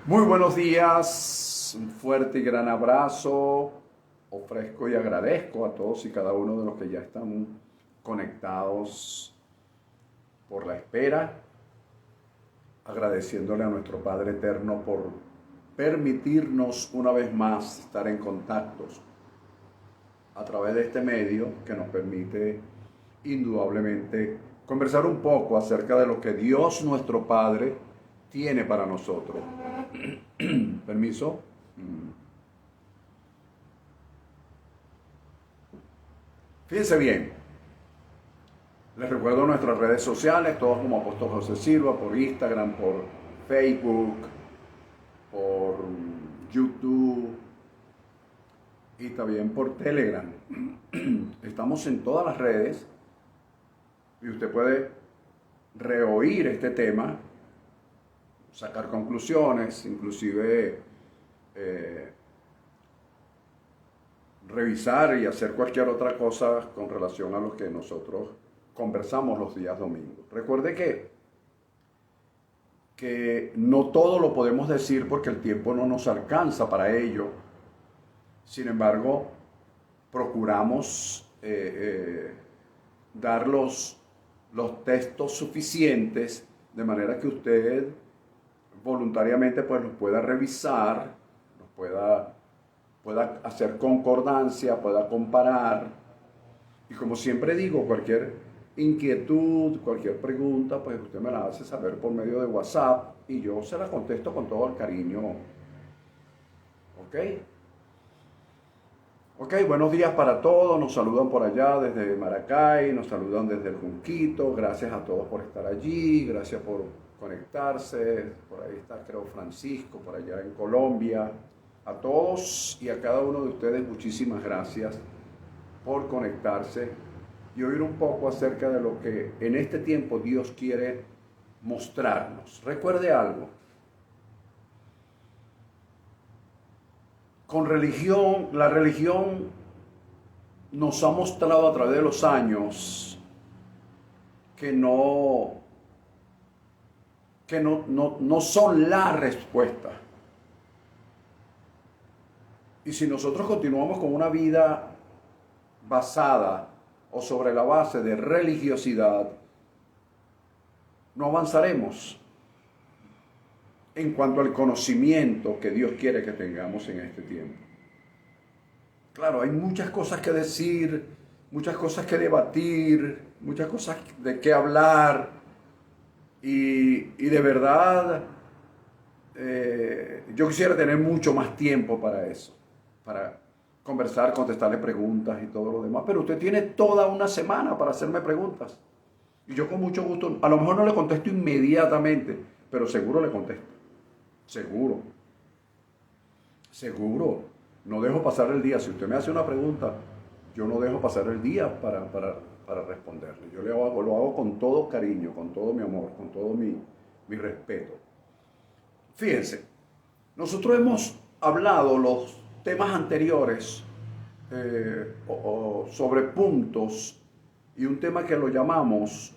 Muy buenos días, un fuerte y gran abrazo. Ofrezco y agradezco a todos y cada uno de los que ya están conectados por la espera, agradeciéndole a nuestro Padre Eterno por permitirnos una vez más estar en contactos a través de este medio que nos permite indudablemente conversar un poco acerca de lo que Dios nuestro Padre tiene para nosotros. Permiso. Fíjense bien, les recuerdo nuestras redes sociales, todos como Apóstol José Silva, por Instagram, por Facebook, por YouTube y también por Telegram. Estamos en todas las redes y usted puede reoír este tema, sacar conclusiones, inclusive revisar y hacer cualquier otra cosa con relación a lo que nosotros conversamos los días domingos. Recuerde que no todo lo podemos decir porque el tiempo no nos alcanza para ello. Sin embargo, procuramos dar los textos suficientes de manera que usted voluntariamente pues los pueda revisar, los pueda hacer concordancia, pueda comparar. Y como siempre digo, cualquier inquietud, cualquier pregunta, pues usted me la hace saber por medio de WhatsApp y yo se la contesto con todo el cariño. ¿Ok? Ok, buenos días para todos. Nos saludan por allá desde Maracay, nos saludan desde el Junquito. Gracias a todos por estar allí, gracias por conectarse. Por ahí está, creo, Francisco, por allá en Colombia. A todos y a cada uno de ustedes, muchísimas gracias por conectarse y oír un poco acerca de lo que en este tiempo Dios quiere mostrarnos. Recuerde algo. Con religión, la religión nos ha mostrado a través de los años que no son la respuesta. Y si nosotros continuamos con una vida basada o sobre la base de religiosidad, no avanzaremos en cuanto al conocimiento que Dios quiere que tengamos en este tiempo. Claro, hay muchas cosas que decir, muchas cosas que debatir, muchas cosas de qué hablar y de verdad yo quisiera tener mucho más tiempo para eso, para conversar, contestarle preguntas y todo lo demás, pero usted tiene toda una semana para hacerme preguntas y yo con mucho gusto, a lo mejor no le contesto inmediatamente, pero seguro le contesto, seguro, no dejo pasar el día. Si usted me hace una pregunta, yo no dejo pasar el día para responderle. Yo lo hago con todo cariño, con todo mi amor, con todo mi respeto. Fíjense, nosotros hemos hablado los temas anteriores sobre puntos y un tema que lo llamamos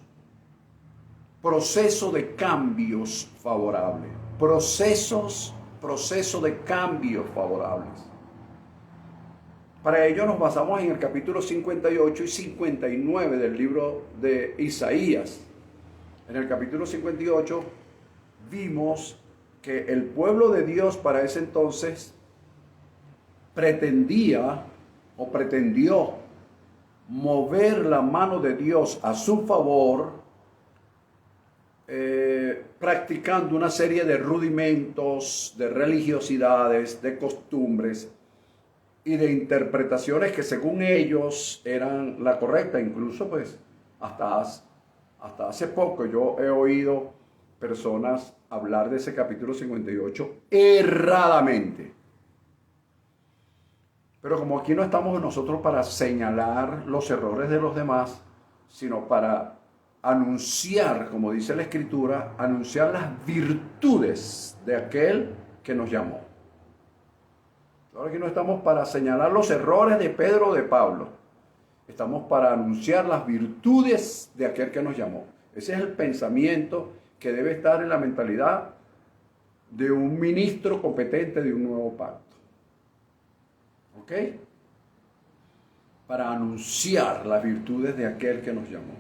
proceso de cambios favorables. Proceso de cambios favorables. Para ello nos basamos en el capítulo 58 y 59 del libro de Isaías. En el capítulo 58 vimos que el pueblo de Dios para ese entonces pretendió mover la mano de Dios a su favor, practicando una serie de rudimentos, de religiosidades, de costumbres y de interpretaciones que según ellos eran la correcta. Incluso pues hasta hace poco yo he oído personas hablar de ese capítulo 58 erradamente. Pero como aquí no estamos nosotros para señalar los errores de los demás, sino para anunciar, como dice la Escritura, anunciar las virtudes de aquel que nos llamó. Ahora aquí no estamos para señalar los errores de Pedro o de Pablo. Estamos para anunciar las virtudes de aquel que nos llamó. Ese es el pensamiento que debe estar en la mentalidad de un ministro competente de un nuevo pacto. ¿Ok? Para anunciar las virtudes de aquel que nos llamó.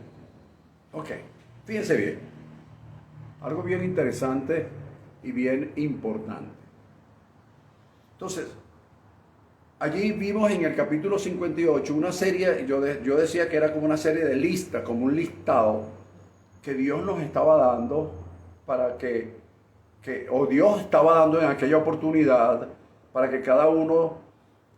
Ok, fíjense bien. Algo bien interesante y bien importante. Entonces, allí vimos en el capítulo 58 una serie, yo decía que era como una serie de listas, como un listado que Dios nos estaba dando para o Dios estaba dando en aquella oportunidad para que cada uno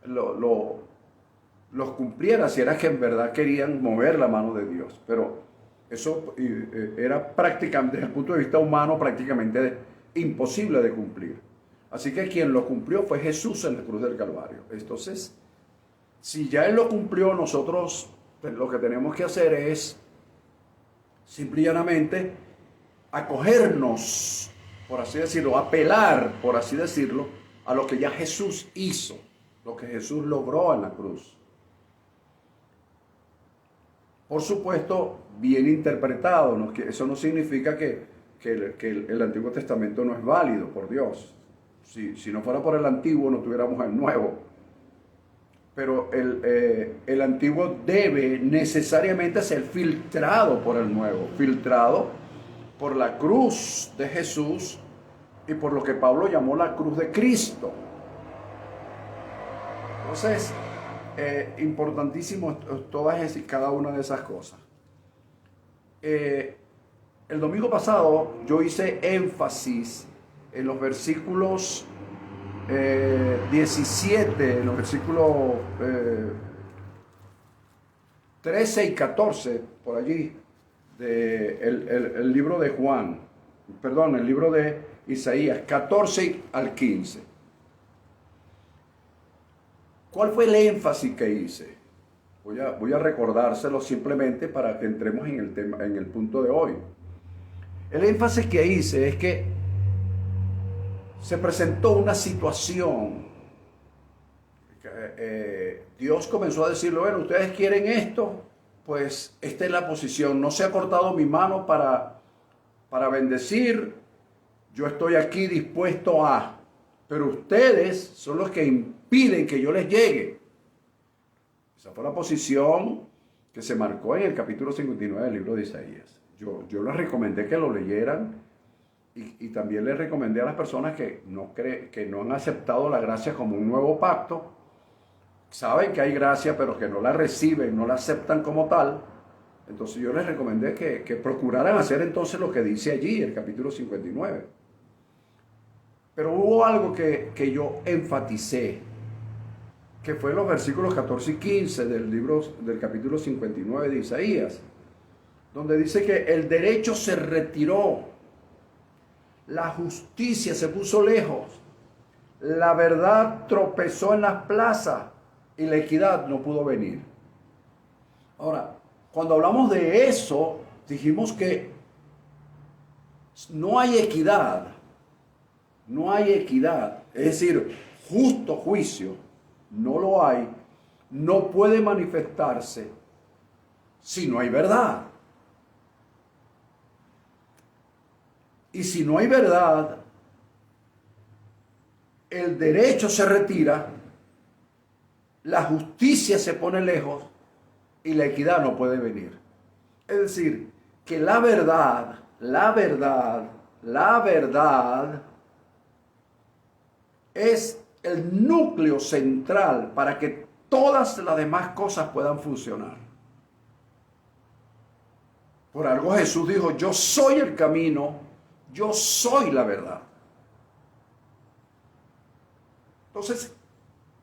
los cumpliera, si era que en verdad querían mover la mano de Dios. Pero eso era prácticamente, desde el punto de vista humano, prácticamente imposible de cumplir. Así que quien lo cumplió fue Jesús en la cruz del Calvario. Entonces, si ya Él lo cumplió, nosotros lo que tenemos que hacer es simple y llanamente acogernos, por así decirlo, apelar, por así decirlo, a lo que ya Jesús hizo, lo que Jesús logró en la cruz. Por supuesto, bien interpretado, ¿no? Que eso no significa que el Antiguo Testamento no es válido, por Dios. Si no fuera por el Antiguo, no tuviéramos el Nuevo. Pero el Antiguo debe necesariamente ser filtrado por el Nuevo, filtrado por la cruz de Jesús y por lo que Pablo llamó la cruz de Cristo. Entonces, importantísimo todas y cada una de esas cosas. El domingo pasado yo hice énfasis en los versículos 17, en los versículos 13 y 14, por allí, el libro de Juan, perdón, el libro de Isaías, 14 al 15. ¿Cuál fue el énfasis que hice? Voy a recordárselo simplemente para que entremos en el tema, en el punto de hoy. El énfasis que hice es que se presentó una situación. Dios comenzó a decirle, bueno, ustedes quieren esto, pues esta es la posición. No se ha cortado mi mano para bendecir. Yo estoy aquí dispuesto a, pero ustedes son los que impiden que yo les llegue. Esa fue la posición que se marcó en el capítulo 59 del libro de Isaías. Yo les recomendé que lo leyeran y también les recomendé a las personas que no han aceptado la gracia como un nuevo pacto, saben que hay gracia pero que no la reciben, no la aceptan como tal. Entonces yo les recomendé que procuraran hacer entonces lo que dice allí, el capítulo 59. Pero hubo algo que yo enfaticé, que fue los versículos 14 y 15 del capítulo 59 de Isaías, donde dice que el derecho se retiró, la justicia se puso lejos, la verdad tropezó en las plazas y la equidad no pudo venir. Ahora, cuando hablamos de eso, dijimos que no hay equidad, es decir, justo juicio, no lo hay, no puede manifestarse si no hay verdad. Y si no hay verdad, el derecho se retira, la justicia se pone lejos y la equidad no puede venir. Es decir, que la verdad es el núcleo central para que todas las demás cosas puedan funcionar. Por algo Jesús dijo, yo soy el camino, yo soy la verdad. Entonces,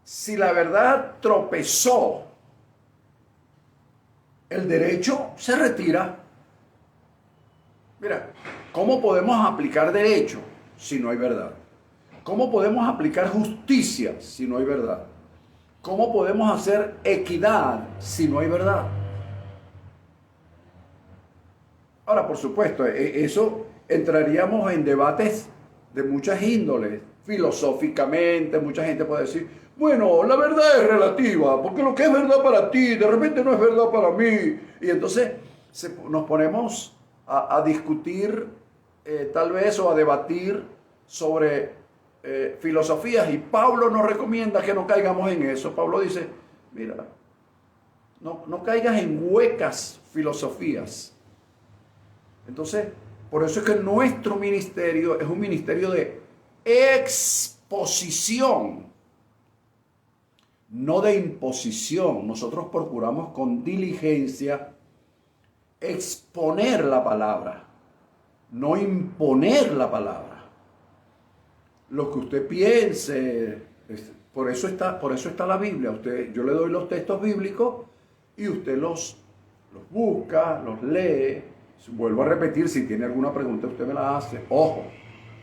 si la verdad tropezó, el derecho se retira. Mira, ¿cómo podemos aplicar derecho si no hay verdad? ¿Cómo podemos aplicar justicia si no hay verdad? ¿Cómo podemos hacer equidad si no hay verdad? Ahora, por supuesto, eso entraríamos en debates de muchas índoles. Filosóficamente, mucha gente puede decir, bueno, la verdad es relativa, porque lo que es verdad para ti, de repente no es verdad para mí. Y entonces nos ponemos a discutir tal vez o a debatir sobre filosofías, y Pablo nos recomienda que no caigamos en eso. Pablo dice, mira, no caigas en huecas filosofías. Entonces, por eso es que nuestro ministerio es un ministerio de exposición, no de imposición. Nosotros procuramos con diligencia exponer la palabra, no imponer la palabra. Lo que usted piense, por eso está la Biblia. Yo le doy los textos bíblicos y usted los busca, los lee. Vuelvo a repetir, si tiene alguna pregunta usted me la hace. Ojo,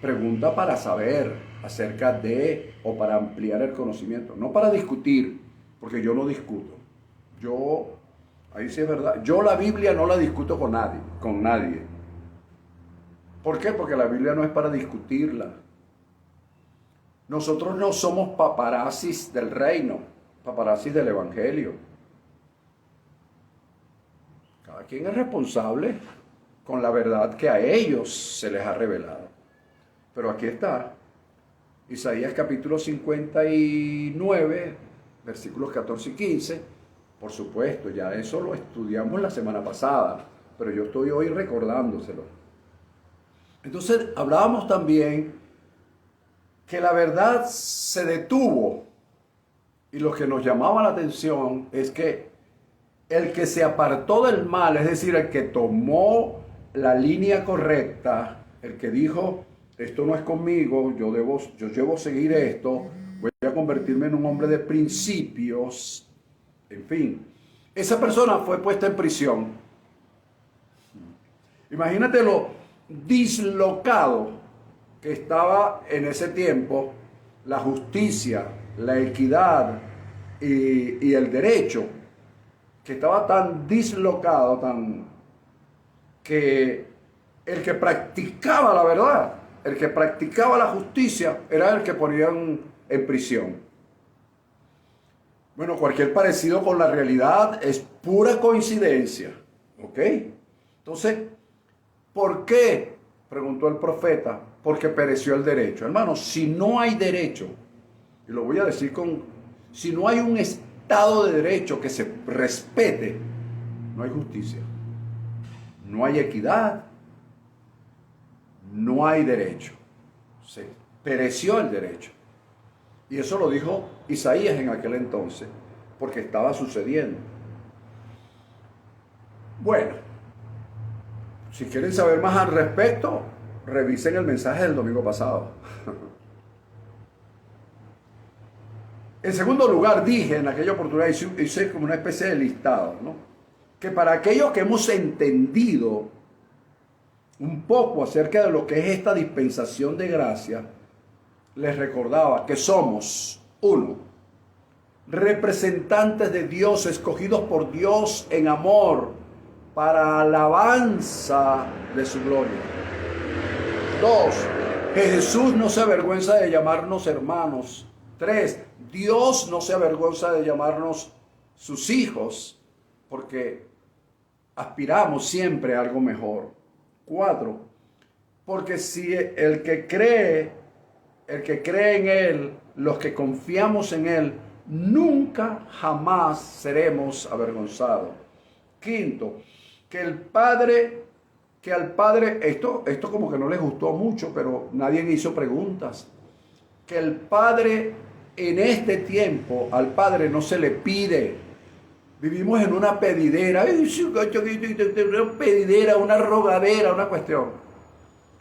pregunta para saber acerca de o para ampliar el conocimiento, no para discutir, porque yo no discuto. Ahí sí es verdad, yo la Biblia no la discuto con nadie. ¿Por qué? Porque la Biblia no es para discutirla. Nosotros no somos paparazzis del reino, paparazzis del evangelio. Cada quien es responsable con la verdad que a ellos se les ha revelado. Pero aquí está, Isaías capítulo 59, versículos 14 y 15. Por supuesto, ya eso lo estudiamos la semana pasada, pero yo estoy hoy recordándoselo. Entonces, hablábamos también que la verdad se detuvo, y lo que nos llamaba la atención es que el que se apartó del mal, es decir, el que tomó la línea correcta, el que dijo, esto no es conmigo, yo debo seguir esto, voy a convertirme en un hombre de principios, en fin, esa persona fue puesta en prisión. Imagínate lo dislocado que estaba en ese tiempo la justicia, la equidad y el derecho, que estaba tan dislocado, que el que practicaba la verdad, el que practicaba la justicia, era el que ponían en prisión. Bueno, cualquier parecido con la realidad es pura coincidencia, ¿ok? Entonces, ¿por qué? Preguntó el profeta. Porque pereció el derecho. Hermanos, si no hay derecho, y lo voy a decir si no hay un Estado de derecho que se respete, no hay justicia, no hay equidad, no hay derecho. Se pereció el derecho. Y eso lo dijo Isaías en aquel entonces, porque estaba sucediendo. Bueno, si quieren saber más al respecto, revisen el mensaje del domingo pasado. En segundo lugar, dije en aquella oportunidad, hice como una especie de listado, ¿no? Que para aquellos que hemos entendido un poco acerca de lo que es esta dispensación de gracia, les recordaba que somos, uno, representantes de Dios, escogidos por Dios en amor, para alabanza de su gloria. 2, que Jesús no se avergüenza de llamarnos hermanos. 3, Dios no se avergüenza de llamarnos sus hijos, porque aspiramos siempre a algo mejor. 4, porque si el que cree en Él, los que confiamos en Él, nunca jamás seremos avergonzados. 5, que al Padre, esto como que no les gustó mucho, pero nadie hizo preguntas, que el Padre en este tiempo, al Padre no se le pide. Vivimos en una pedidera, una rogadera, una cuestión.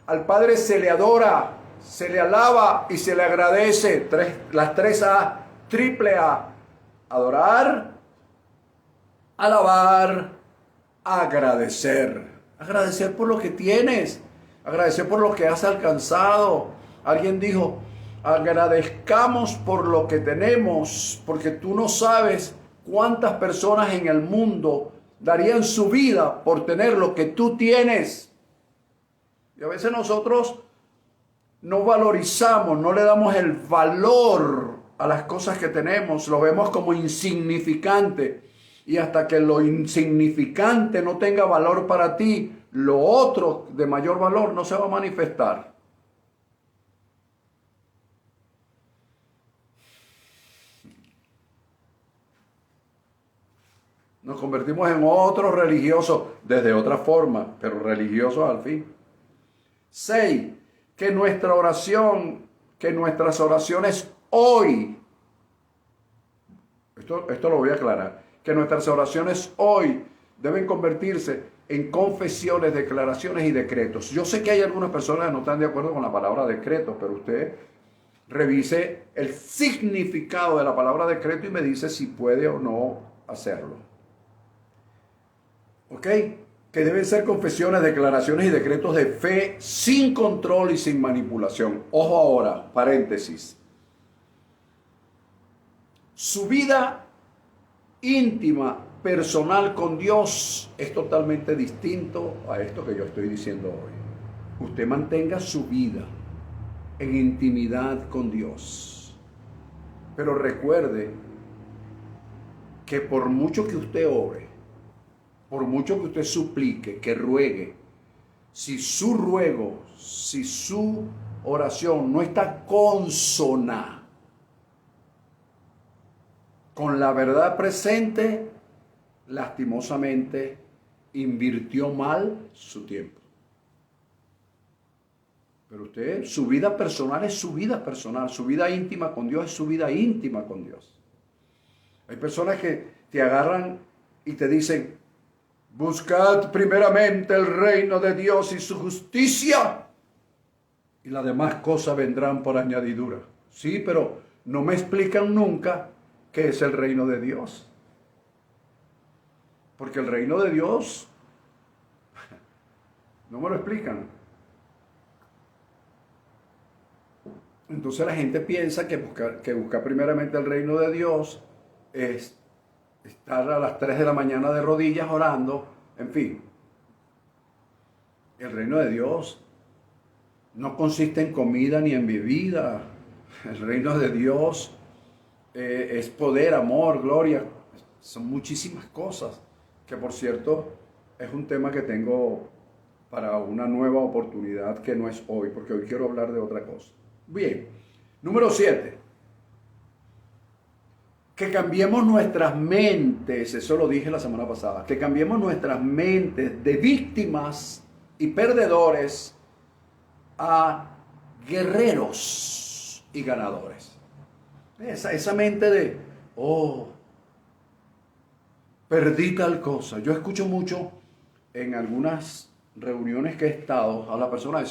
Al Padre se le adora, se le alaba y se le agradece. Las 3 A, triple A. Adorar, alabar, agradecer. Agradecer por lo que tienes, agradecer por lo que has alcanzado. Alguien dijo, agradezcamos por lo que tenemos, porque tú no sabes cuántas personas en el mundo darían su vida por tener lo que tú tienes. Y a veces nosotros no valorizamos, no le damos el valor a las cosas que tenemos, lo vemos como insignificante. Y hasta que lo insignificante no tenga valor para ti, lo otro de mayor valor no se va a manifestar. Nos convertimos en otros religiosos, desde otra forma, pero religiosos al fin. 6. Que nuestra oración, que nuestras oraciones hoy, esto lo voy a aclarar, que nuestras oraciones hoy deben convertirse en confesiones, declaraciones y decretos. Yo sé que hay algunas personas que no están de acuerdo con la palabra decreto, pero usted revise el significado de la palabra decreto y me dice si puede o no hacerlo. ¿Ok? Que deben ser confesiones, declaraciones y decretos de fe sin control y sin manipulación. Ojo ahora, paréntesis. Su vida íntima, personal con Dios es totalmente distinto a esto que yo estoy diciendo hoy. Usted mantenga su vida en intimidad con Dios. Pero recuerde que por mucho que usted ore, por mucho que usted suplique, que ruegue, si su ruego, si su oración no está consona con la verdad presente, lastimosamente invirtió mal su tiempo. Pero usted, su vida personal es su vida personal, su vida íntima con Dios es su vida íntima con Dios. Hay personas que te agarran y te dicen, buscad primeramente el reino de Dios y su justicia, y las demás cosas vendrán por añadidura. Sí, pero no me explican nunca qué es el reino de Dios. Porque el reino de Dios no me lo explican. Entonces la gente piensa que buscar primeramente el reino de Dios es estar a las 3 de la mañana de rodillas orando, en fin. El reino de Dios no consiste en comida ni en bebida. El reino de Dios es poder, amor, gloria. Son muchísimas cosas, que por cierto es un tema que tengo para una nueva oportunidad que no es hoy, porque hoy quiero hablar de otra cosa. Bien, número 7. Que cambiemos nuestras mentes, eso lo dije la semana pasada, que cambiemos nuestras mentes de víctimas y perdedores a guerreros y ganadores. Esa mente de, perdí tal cosa. Yo escucho mucho en algunas reuniones que he estado a la persona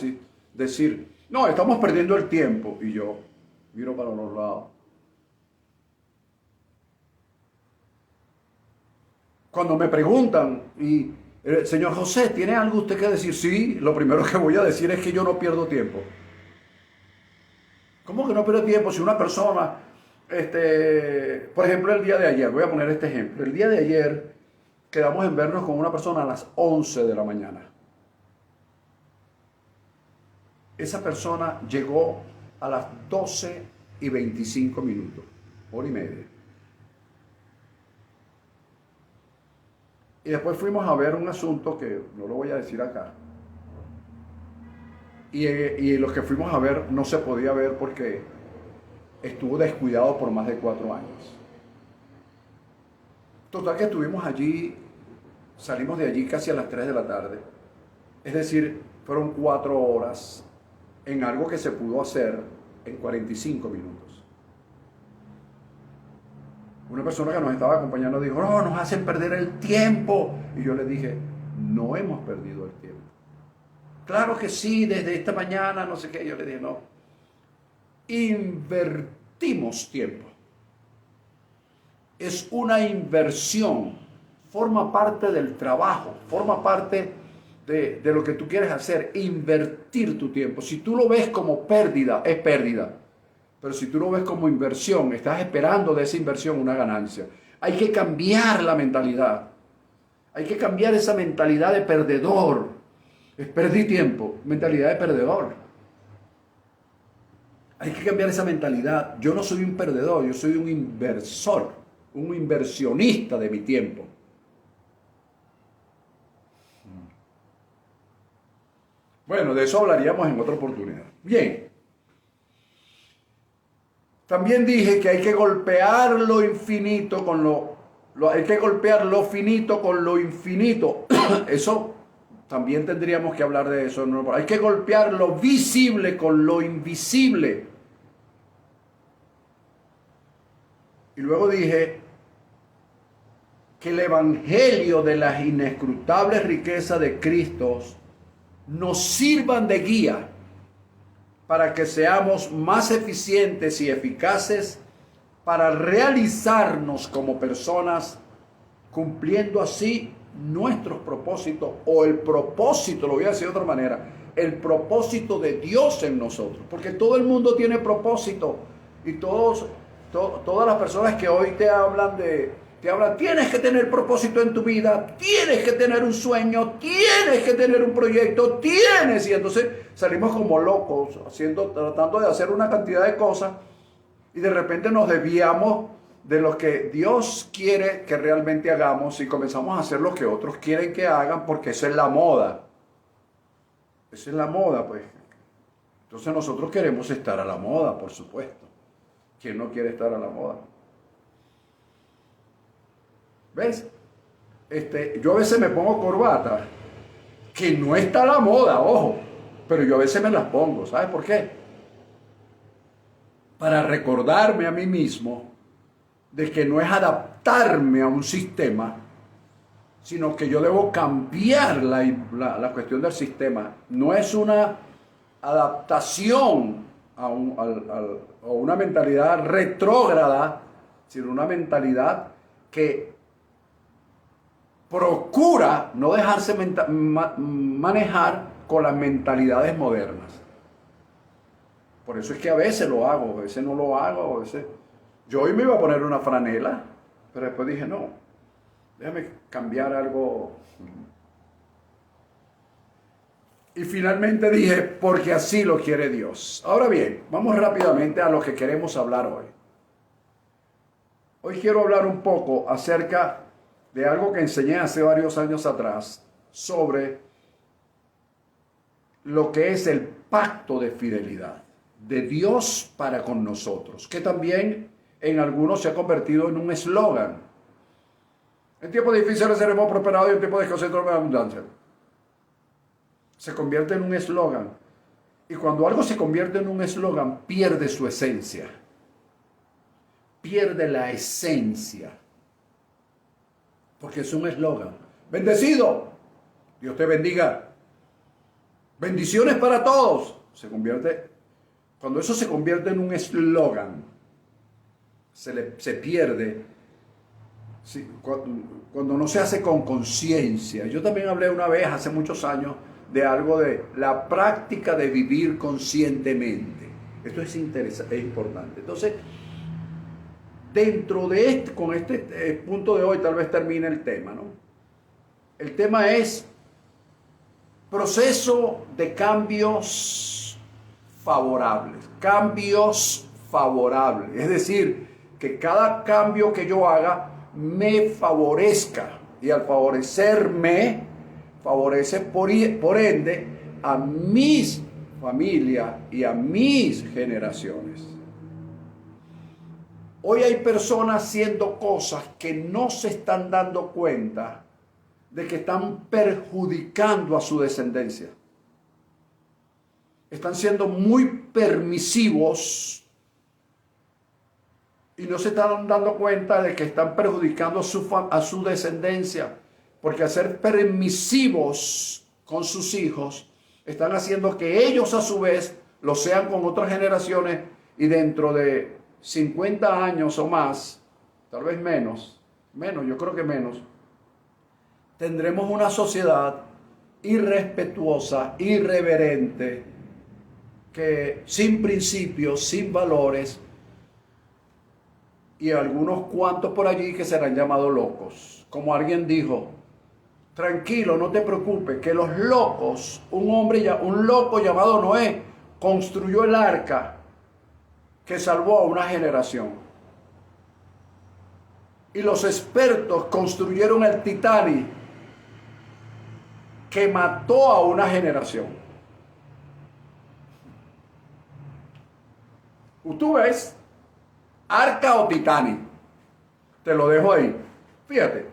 decir, no, estamos perdiendo el tiempo. Y yo miro para los lados. Cuando me preguntan, señor José, ¿tiene algo usted que decir? Sí, lo primero que voy a decir es que yo no pierdo tiempo. ¿Cómo que no pierdo tiempo? Si una persona, por ejemplo, el día de ayer, voy a poner este ejemplo, el día de ayer quedamos en vernos con una persona a las 11 de la mañana. Esa persona llegó a las 12:25, hora y media. Y después fuimos a ver un asunto que no lo voy a decir acá. Y lo que fuimos a ver no se podía ver porque estuvo descuidado por más de 4 años. Total que estuvimos allí, salimos de allí casi a las 3 de la tarde. Es decir, fueron 4 horas en algo que se pudo hacer en 45 minutos. Una persona que nos estaba acompañando dijo, no, nos hacen perder el tiempo. Y yo le dije, no hemos perdido el tiempo. Claro que sí, desde esta mañana, no sé qué. Yo le dije, no. Invertimos tiempo. Es una inversión. Forma parte del trabajo, forma parte de lo que tú quieres hacer, invertir tu tiempo. Si tú lo ves como pérdida, es pérdida. Pero si tú lo ves como inversión, estás esperando de esa inversión una ganancia. Hay que cambiar la mentalidad. Hay que cambiar esa mentalidad de perdedor. Perdí tiempo, mentalidad de perdedor. Hay que cambiar esa mentalidad. Yo no soy un perdedor, yo soy un inversor, un inversionista de mi tiempo. Bueno, de eso hablaríamos en otra oportunidad. Bien. También dije que hay que golpear lo infinito con lo Hay que golpear lo finito con lo infinito. Eso también tendríamos que hablar de eso. ¿No? Hay que golpear lo visible con lo invisible. Y luego dije que el evangelio de las inescrutables riquezas de Cristo nos sirvan de guía para que seamos más eficientes y eficaces para realizarnos como personas, cumpliendo así nuestros propósitos, o el propósito, lo voy a decir de otra manera, el propósito de Dios en nosotros, porque todo el mundo tiene propósito, y todas las personas que hoy te hablan, tienes que tener propósito en tu vida, tienes que tener un sueño, tienes que tener un proyecto, y entonces salimos como locos, tratando de hacer una cantidad de cosas, y de repente nos desviamos de lo que Dios quiere que realmente hagamos y comenzamos a hacer lo que otros quieren que hagan, porque esa es la moda. Esa es la moda, pues. Entonces nosotros queremos estar a la moda, por supuesto. ¿Quién no quiere estar a la moda? ¿Ves? Yo a veces me pongo corbata, que no está a la moda, ojo, pero yo a veces me las pongo. ¿Sabes por qué? Para recordarme a mí mismo de que no es adaptarme a un sistema, sino que yo debo cambiar la cuestión del sistema. No es una adaptación a una mentalidad retrógrada, sino una mentalidad que procura no dejarse manejar con las mentalidades modernas. Por eso es que a veces lo hago, a veces no lo hago, a veces... Yo hoy me iba a poner una franela, pero después dije, no, déjame cambiar algo. Y finalmente dije, porque así lo quiere Dios. Ahora bien, vamos rápidamente a lo que queremos hablar hoy. Hoy quiero hablar un poco acerca de algo que enseñé hace varios años atrás, sobre lo que es el pacto de fidelidad de Dios para con nosotros, que también en algunos se ha convertido en un eslogan. En tiempos difíciles seremos prosperados y en tiempos de escasez de abundancia. Se convierte en un eslogan. Y cuando algo se convierte en un eslogan, pierde su esencia. Pierde la esencia. Porque es un eslogan. Bendecido. Dios te bendiga. Bendiciones para todos. Cuando eso se convierte en un eslogan, se pierde, sí, cuando no se hace con conciencia. Yo también hablé una vez, hace muchos años, de algo de la práctica de vivir conscientemente. Esto es interesante, es importante. Entonces, dentro de con este punto de hoy, tal vez termine el tema, ¿no? El tema es proceso de cambios favorables. Cambios favorables. Es decir, que cada cambio que yo haga me favorezca, y al favorecerme, favorece por ende a mis familias y a mis generaciones. Hoy hay personas haciendo cosas que no se están dando cuenta de que están perjudicando a su descendencia. Están siendo muy permisivos y no se están dando cuenta de que están perjudicando a su descendencia, porque al ser permisivos con sus hijos, están haciendo que ellos a su vez lo sean con otras generaciones, y dentro de 50 años o más, tal vez menos, yo creo que menos, tendremos una sociedad irrespetuosa, irreverente, que sin principios, sin valores, y algunos cuantos por allí que serán llamados locos. Como alguien dijo, tranquilo, no te preocupes, que los locos, un loco llamado Noé, construyó el arca que salvó a una generación. Y los expertos construyeron el Titanic que mató a una generación. ¿Tú ves? ¿Arca o Titanic? Te lo dejo ahí. Fíjate,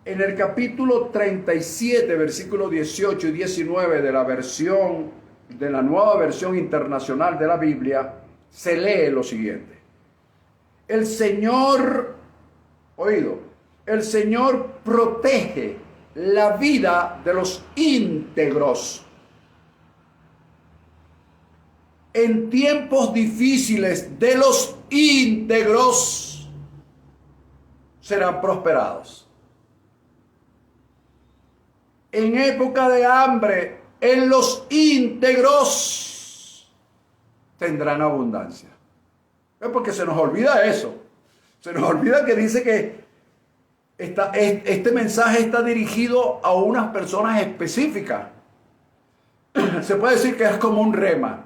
en el capítulo 37, versículos 18 y 19 de la nueva versión internacional de la Biblia, se lee lo siguiente. El Señor, oído, el Señor protege la vida de los íntegros. En tiempos difíciles de los íntegros serán prosperados. En época de hambre, en los íntegros tendrán abundancia. Es porque se nos olvida eso. Se nos olvida que dice que este mensaje está dirigido a unas personas específicas. Se puede decir que es como un rema.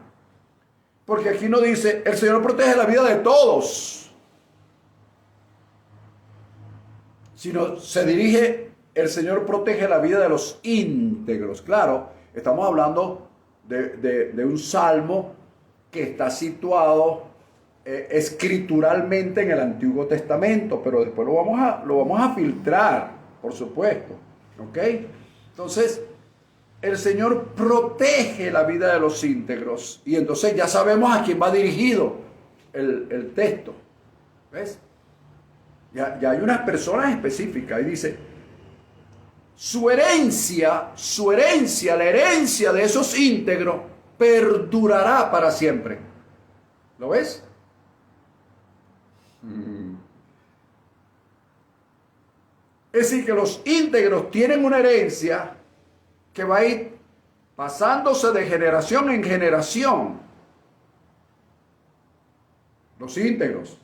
Porque aquí no dice, el Señor protege la vida de todos. Sino se dirige, el Señor protege la vida de los íntegros. Claro, estamos hablando de un salmo que está situado escrituralmente en el Antiguo Testamento, pero después lo vamos a filtrar, por supuesto. ¿Ok? Entonces, el Señor protege la vida de los íntegros. Y entonces ya sabemos a quién va dirigido el texto. ¿Ves? Ya hay unas personas específicas. Y dice, su herencia, la herencia de esos íntegros, perdurará para siempre. ¿Lo ves? Es decir, que los íntegros tienen una herencia que va a ir pasándose de generación en generación. Los íntegros.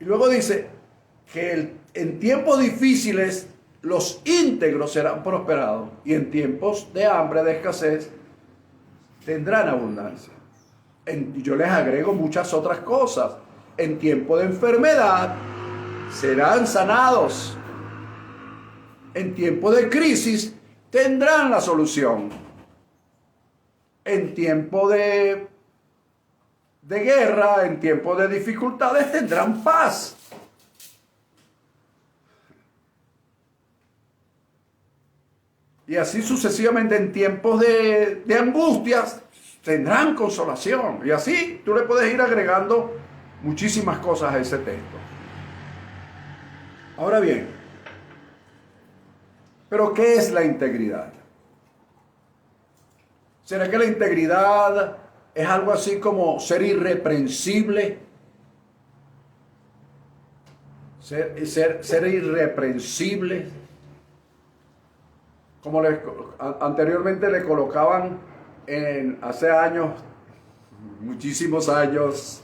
Y luego dice que en tiempos difíciles los íntegros serán prosperados y en tiempos de hambre, de escasez, tendrán abundancia. Yo les agrego muchas otras cosas. En tiempo de enfermedad serán sanados. En tiempo de crisis tendrán la solución. En tiempo de guerra, en tiempo de dificultades tendrán paz. Y así sucesivamente en tiempos de angustias tendrán consolación. Y así tú le puedes ir agregando muchísimas cosas a ese texto. Ahora bien, ¿pero qué es la integridad? ¿Será que la integridad es algo así como ser irreprensible? Ser irreprensible. Como anteriormente le colocaban hace años, muchísimos años,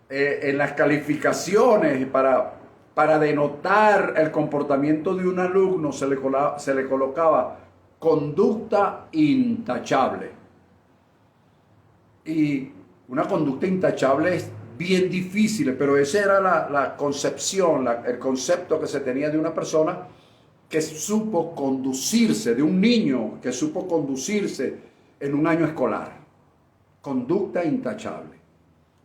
en las calificaciones para denotar el comportamiento de un alumno se le colocaba conducta intachable. Y una conducta intachable es bien difícil, pero esa era la concepción, el concepto que se tenía de una persona que supo conducirse, de un niño que supo conducirse en un año escolar. Conducta intachable.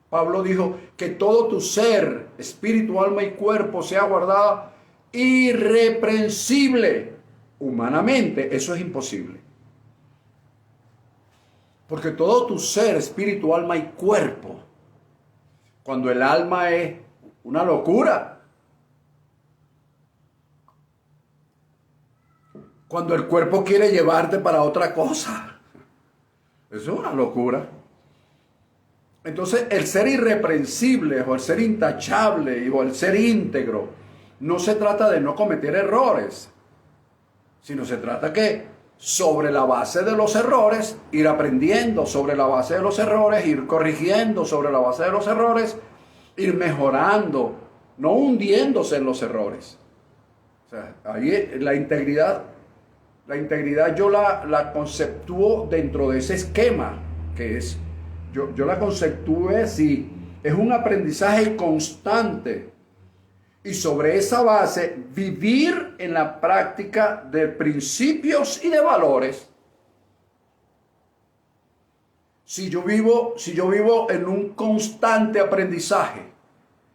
Pablo dijo que todo tu ser, espíritu, alma y cuerpo sea guardado irreprensible. Humanamente eso es imposible. Porque todo tu ser, espíritu, alma y cuerpo, cuando el alma es una locura, cuando el cuerpo quiere llevarte para otra cosa, eso es una locura. Entonces, el ser irreprensible o el ser intachable o el ser íntegro no se trata de no cometer errores, sino se trata que sobre la base de los errores ir aprendiendo, sobre la base de los errores ir corrigiendo, sobre la base de los errores ir mejorando, no hundiéndose en los errores. O sea, ahí la integridad yo la conceptúo dentro de ese esquema que es. Yo la conceptúe así, es un aprendizaje constante y sobre esa base vivir en la práctica de principios y de valores. Si yo vivo en un constante aprendizaje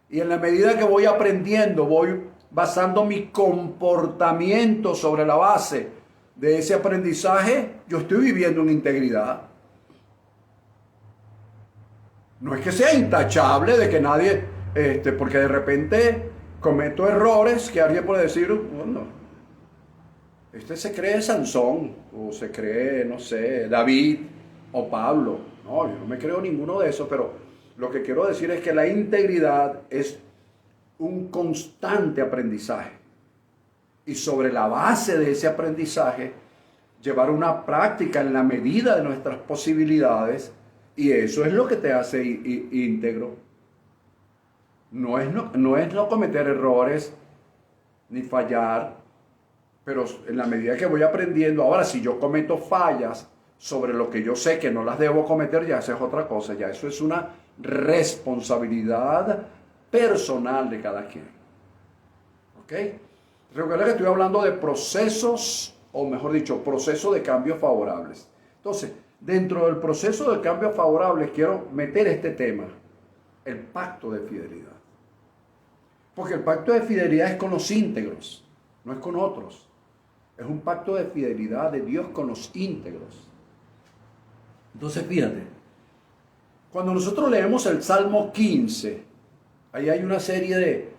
y en la medida que voy aprendiendo, voy basando mi comportamiento sobre la base de ese aprendizaje, yo estoy viviendo una integridad. No es que sea intachable de que nadie, porque de repente cometo errores que alguien puede decir, bueno, se cree Sansón, o se cree, no sé, David o Pablo. No, yo no me creo ninguno de esos, pero lo que quiero decir es que la integridad es un constante aprendizaje. Y sobre la base de ese aprendizaje, llevar una práctica en la medida de nuestras posibilidades, y eso es lo que te hace íntegro. No es no cometer errores, ni fallar, pero en la medida que voy aprendiendo, ahora si yo cometo fallas sobre lo que yo sé que no las debo cometer, ya esa es otra cosa, ya eso es una responsabilidad personal de cada quien. ¿Ok? Recuerda que estoy hablando de procesos, o mejor dicho, procesos de cambios favorables. Entonces, dentro del proceso de cambios favorables quiero meter este tema, el pacto de fidelidad. Porque el pacto de fidelidad es con los íntegros, no es con otros. Es un pacto de fidelidad de Dios con los íntegros. Entonces, fíjate, cuando nosotros leemos el Salmo 15, ahí hay una serie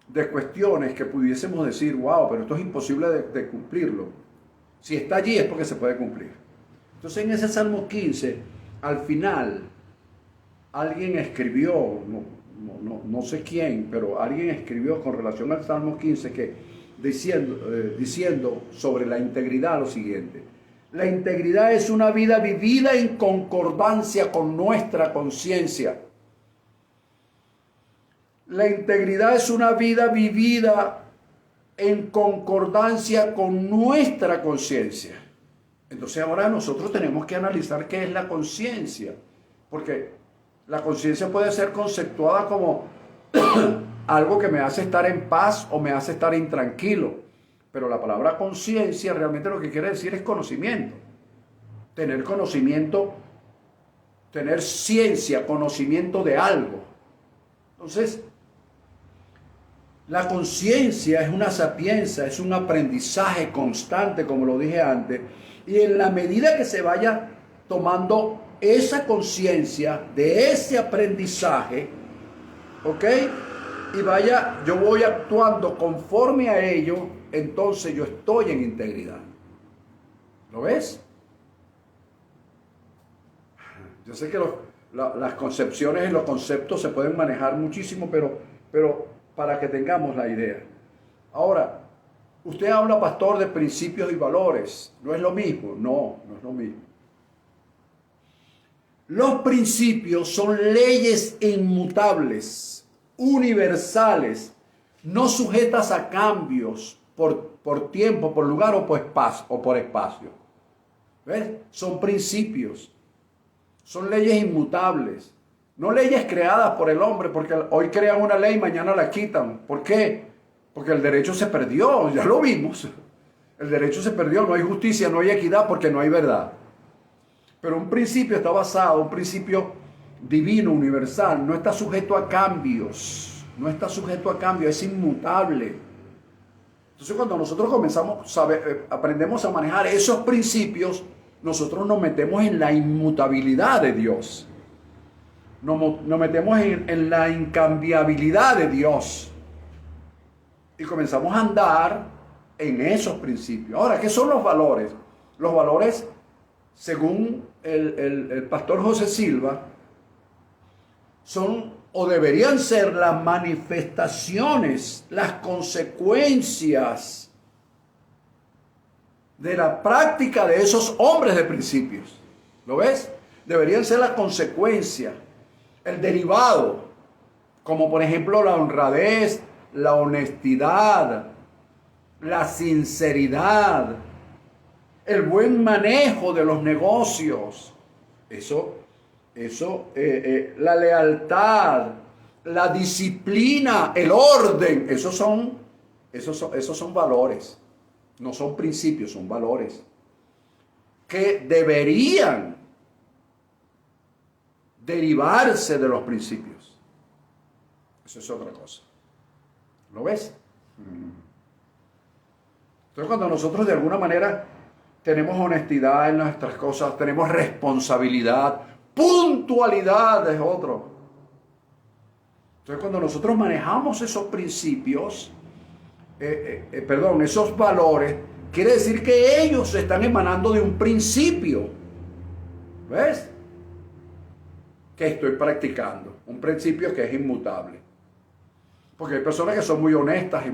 de cuestiones que pudiésemos decir, wow, pero esto es imposible de cumplirlo. Si está allí es porque se puede cumplir. Entonces, en ese Salmo 15, al final, alguien escribió, no sé quién, pero alguien escribió con relación al Salmo 15 que diciendo sobre la integridad lo siguiente: la integridad es una vida vivida en concordancia con nuestra conciencia. La integridad es una vida vivida en concordancia con nuestra conciencia. Entonces ahora nosotros tenemos que analizar qué es la conciencia, porque la conciencia puede ser conceptuada como algo que me hace estar en paz o me hace estar intranquilo. Pero la palabra conciencia realmente lo que quiere decir es conocimiento. Tener conocimiento, tener ciencia, conocimiento de algo. Entonces, la conciencia es una sapienza, es un aprendizaje constante, como lo dije antes. Y en la medida que se vaya tomando esa conciencia de ese aprendizaje, ¿ok? Y yo voy actuando conforme a ello, entonces yo estoy en integridad. ¿Lo ves? Yo sé que las concepciones y los conceptos se pueden manejar muchísimo, pero para que tengamos la idea. Ahora, usted habla, pastor, de principios y valores. ¿No es lo mismo? No es lo mismo. Los principios son leyes inmutables, universales, no sujetas a cambios por tiempo, por lugar o por espacio. ¿Ves? Son principios, son leyes inmutables, no leyes creadas por el hombre, porque hoy crean una ley y mañana la quitan. ¿Por qué? Porque el derecho se perdió, ya lo vimos. El derecho se perdió, no hay justicia, no hay equidad porque no hay verdad. Pero un principio está basado, un principio divino, universal, no está sujeto a cambios, es inmutable. Entonces cuando nosotros aprendemos a manejar esos principios, nosotros nos metemos en la inmutabilidad de Dios. Nos metemos en la incambiabilidad de Dios. Y comenzamos a andar en esos principios. Ahora, ¿qué son los valores? Los valores, según el pastor José Silva, son o deberían ser las manifestaciones, las consecuencias de la práctica de esos hombres de principios. ¿Lo ves? Deberían ser la consecuencia, el derivado, como por ejemplo la honradez, la honestidad, la sinceridad, el buen manejo de los negocios, la lealtad, la disciplina, el orden, esos son valores, no son principios, son valores que deberían derivarse de los principios. Eso es otra cosa. ¿Lo ves? Entonces, cuando nosotros de alguna manera tenemos honestidad en nuestras cosas, tenemos responsabilidad, puntualidad es otro. Entonces, cuando nosotros manejamos esos principios, esos valores, quiere decir que ellos están emanando de un principio. ¿Ves? Que estoy practicando. Un principio que es inmutable. Porque hay personas que son muy honestas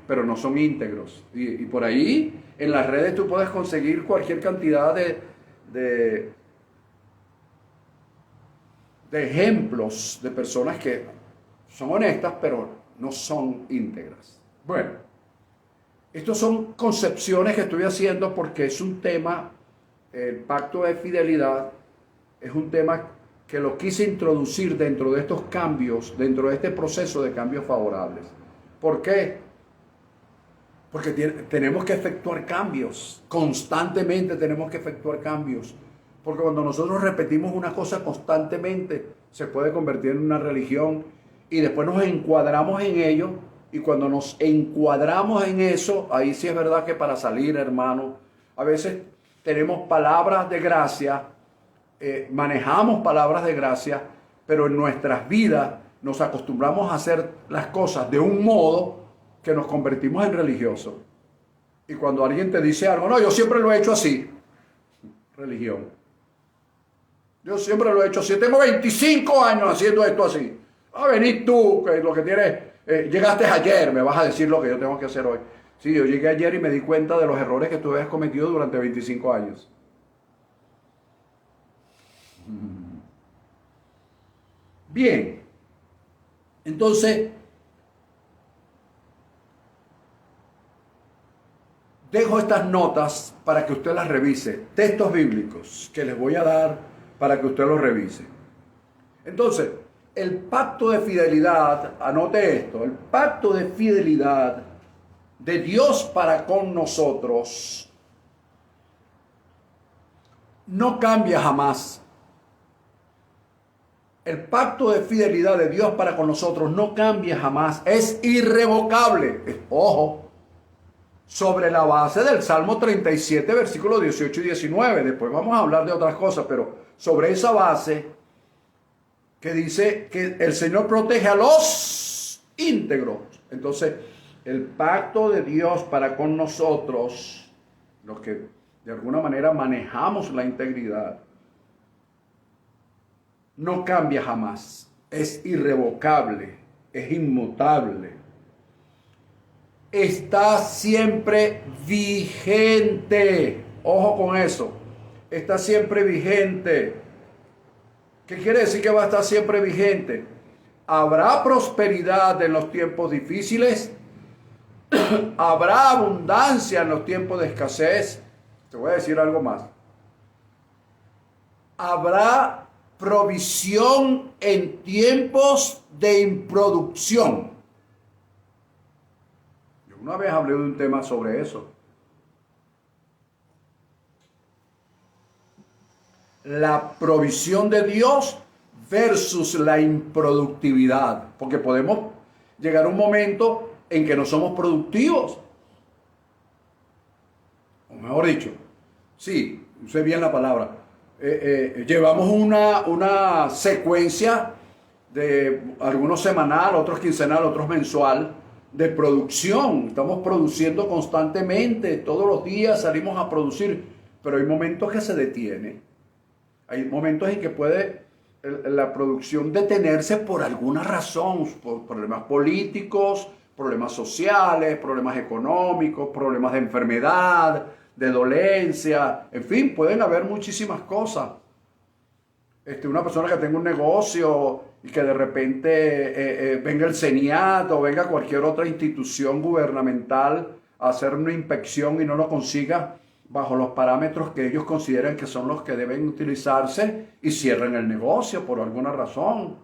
pero no son íntegros. Y por ahí, en las redes, tú puedes conseguir cualquier cantidad de ejemplos de personas que son honestas, pero no son íntegras. Bueno, estas son concepciones que estoy haciendo porque es un tema, el pacto de fidelidad, es un tema que lo quise introducir dentro de estos cambios, dentro de este proceso de cambios favorables. ¿Por qué? Porque tenemos que efectuar cambios, constantemente tenemos que efectuar cambios. Porque cuando nosotros repetimos una cosa constantemente, se puede convertir en una religión y después nos encuadramos en ello. Y cuando nos encuadramos en eso, ahí sí es verdad que para salir, hermano, a veces tenemos palabras de gracia, manejamos palabras de gracia, pero en nuestras vidas nos acostumbramos a hacer las cosas de un modo que nos convertimos en religiosos. Y cuando alguien te dice algo, no, yo siempre lo he hecho así, religión. Yo siempre lo he hecho así, tengo 25 años haciendo esto así. Va a venir tú, que lo que tienes, llegaste ayer, me vas a decir lo que yo tengo que hacer hoy. Sí, yo llegué ayer y me di cuenta de los errores que tú habías cometido durante 25 años. Bien, entonces, dejo estas notas para que usted las revise, textos bíblicos que les voy a dar para que usted los revise. Entonces, el pacto de fidelidad, anote esto, el pacto de fidelidad de Dios para con nosotros no cambia jamás. El pacto de fidelidad de Dios para con nosotros no cambia jamás, es irrevocable. Ojo, sobre la base del Salmo 37, versículos 18 y 19. Después vamos a hablar de otras cosas, pero sobre esa base que dice que el Señor protege a los íntegros. Entonces, el pacto de Dios para con nosotros, los que de alguna manera manejamos la integridad, no cambia jamás, es irrevocable, es inmutable, está siempre vigente. Ojo con eso, está siempre vigente. ¿Qué quiere decir que va a estar siempre vigente? Habrá prosperidad en los tiempos difíciles, habrá abundancia en los tiempos de escasez. Te voy a decir algo más. Habrá provisión en tiempos de improducción. Yo una vez hablé de un tema sobre eso. La provisión de Dios versus la improductividad. Porque podemos llegar a un momento en que no somos productivos. O mejor dicho, sí, usé bien la palabra. Llevamos una secuencia de algunos semanal, otros quincenal, otros mensual de producción. Estamos produciendo constantemente, todos los días salimos a producir, pero hay momentos que se detiene. Hay momentos en que puede la producción detenerse por alguna razón, por problemas políticos, problemas sociales, problemas económicos, problemas de enfermedad, de dolencia, en fin, pueden haber muchísimas cosas. Una persona que tenga un negocio y que de repente venga el CENIAT o venga cualquier otra institución gubernamental a hacer una inspección y no lo consiga bajo los parámetros que ellos consideran que son los que deben utilizarse y cierren el negocio por alguna razón.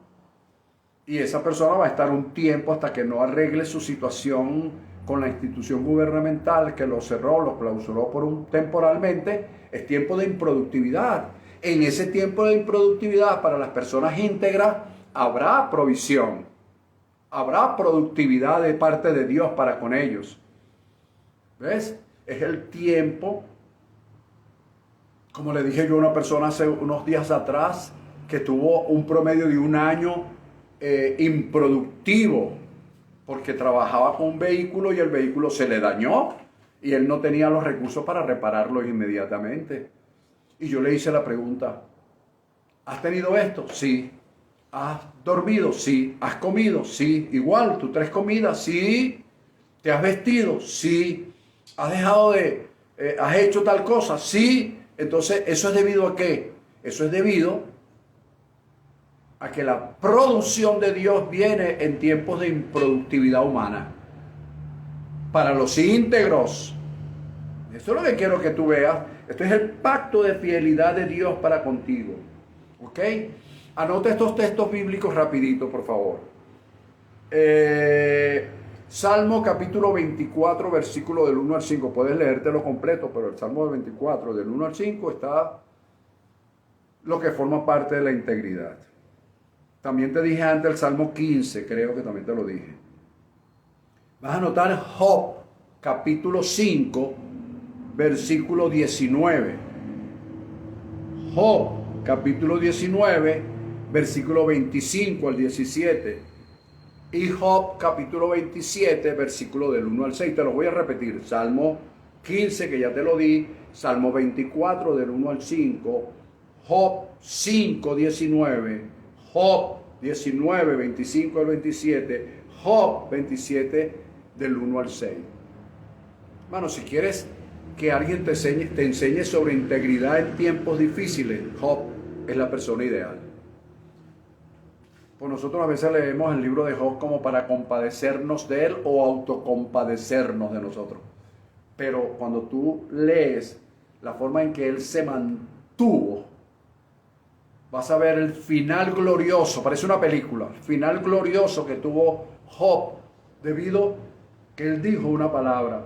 Y esa persona va a estar un tiempo hasta que no arregle su situación con la institución gubernamental que lo cerró, lo clausuró temporalmente. Es tiempo de improductividad. en ese tiempo de improductividad para las personas íntegras habrá provisión, habrá productividad de parte de Dios para con ellos. ¿Ves? Es el tiempo, como le dije yo a una persona hace unos días atrás, que tuvo un promedio de un año improductivo, porque trabajaba con un vehículo y el vehículo se le dañó y él no tenía los recursos para repararlo inmediatamente. Y yo le hice la pregunta, ¿has tenido esto? Sí. ¿Has dormido? Sí. ¿Has comido? Sí. Igual, ¿tú 3 comidas? Sí. ¿Te has vestido? Sí. ¿Has dejado de... ¿has hecho tal cosa? Sí. Entonces, ¿eso es debido a qué? Eso es debido a que la producción de Dios viene en tiempos de improductividad humana. Para los íntegros. Esto es lo que quiero que tú veas. Esto es el pacto de fidelidad de Dios para contigo. ¿Ok? Anota estos textos bíblicos rapidito, por favor. Salmo capítulo 24, versículo del 1 al 5. Puedes leértelo completo, pero el Salmo 24, del 1 al 5, está lo que forma parte de la integridad. También te dije antes el Salmo 15, creo que también te lo dije. Vas a anotar Job, capítulo 5, versículo 19. Job, capítulo 19, versículo 25 al 17. Y Job, capítulo 27, versículo del 1 al 6. Te lo voy a repetir. Salmo 15, que ya te lo di. Salmo 24, del 1 al 5. Job 5, 19. Job 19, 25 al 27. Job 27, del 1 al 6. Hermano, si quieres que alguien te enseñe sobre integridad en tiempos difíciles, Job es la persona ideal. Pues nosotros a veces leemos el libro de Job como para compadecernos de él o autocompadecernos de nosotros. Pero cuando tú lees la forma en que él se mantuvo, vas a ver el final glorioso, parece una película, el final glorioso que tuvo Job debido que él dijo una palabra.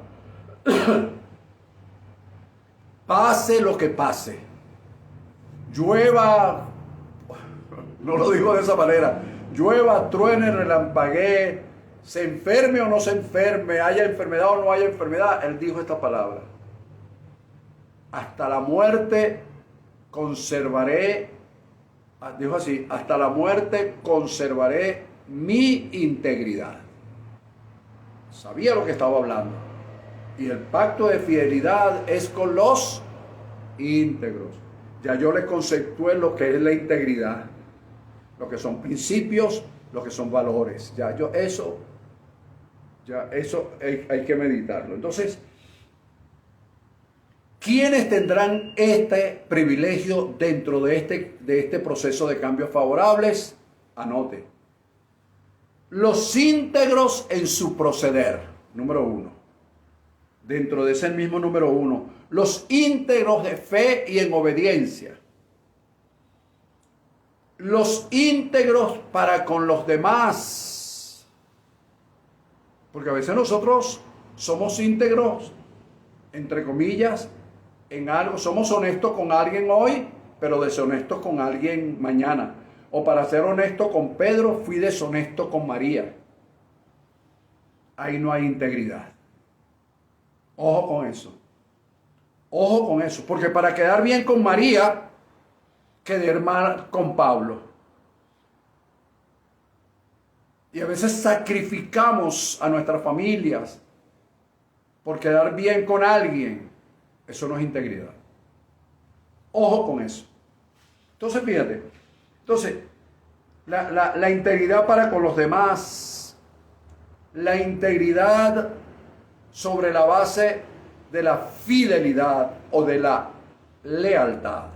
Pase lo que pase, llueva, no lo digo de esa manera, llueva, truene, relampaguee, se enferme o no se enferme, haya enfermedad o no haya enfermedad, él dijo esta palabra: hasta la muerte conservaré, dijo así, hasta la muerte conservaré mi integridad. Sabía lo que estaba hablando. Y el pacto de fidelidad es con los íntegros. Ya yo les conceptué lo que es la integridad, lo que son principios, lo que son valores. Eso hay que meditarlo. Entonces, ¿quiénes tendrán este privilegio dentro de este proceso de cambios favorables? Anote. Los íntegros en su proceder, número 1. Dentro de ese mismo número 1, los íntegros de fe y en obediencia. Los íntegros para con los demás. Porque a veces nosotros somos íntegros, entre comillas, en algo. Somos honestos con alguien hoy, pero deshonestos con alguien mañana. O para ser honesto con Pedro, fui deshonesto con María. Ahí no hay integridad. Ojo con eso. Ojo con eso. Porque para quedar bien con María, quedé mal con Pablo. Y a veces sacrificamos a nuestras familias por quedar bien con alguien. Eso no es integridad. Ojo con eso. Entonces, fíjate. Entonces, la integridad para con los demás. La integridad sobre la base de la fidelidad o de la lealtad.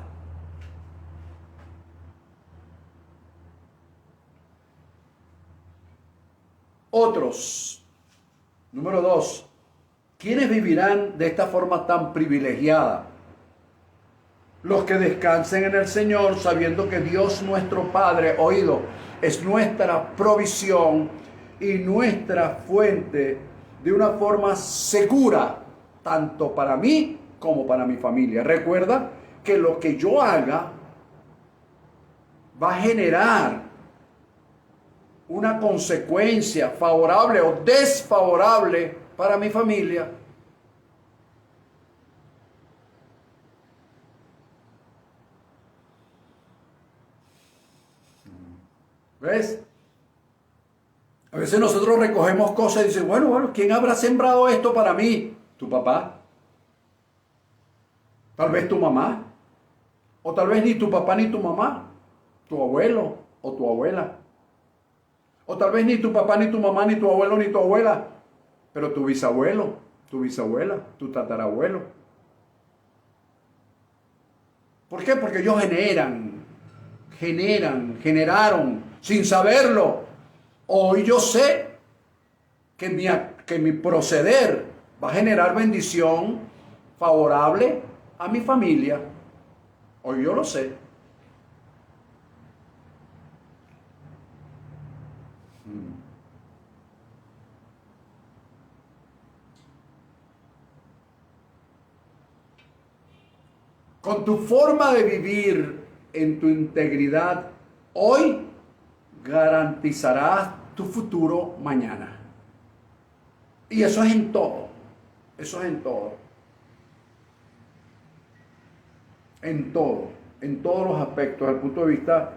Otros, número 2, ¿quiénes vivirán de esta forma tan privilegiada? Los que descansen en el Señor, sabiendo que Dios nuestro Padre, oído, es nuestra provisión y nuestra fuente de una forma segura, tanto para mí como para mi familia. Recuerda que lo que yo haga va a generar una consecuencia favorable o desfavorable para mi familia. ¿Ves? A veces nosotros recogemos cosas y dicen, bueno, ¿quién habrá sembrado esto para mí? ¿Tu papá? Tal vez tu mamá. O tal vez ni tu papá ni tu mamá. Tu abuelo o tu abuela. O tal vez ni tu papá ni tu mamá ni tu abuelo ni tu abuela. Pero tu bisabuelo, tu bisabuela, tu tatarabuelo. ¿Por qué? Porque ellos generaron, sin saberlo. Hoy yo sé que mi proceder va a generar bendición favorable a mi familia. Hoy yo lo sé. Con tu forma de vivir en tu integridad hoy, garantizarás tu futuro mañana. Y eso es en todo. Eso es en todo. En todo. En todos los aspectos. Desde el punto de vista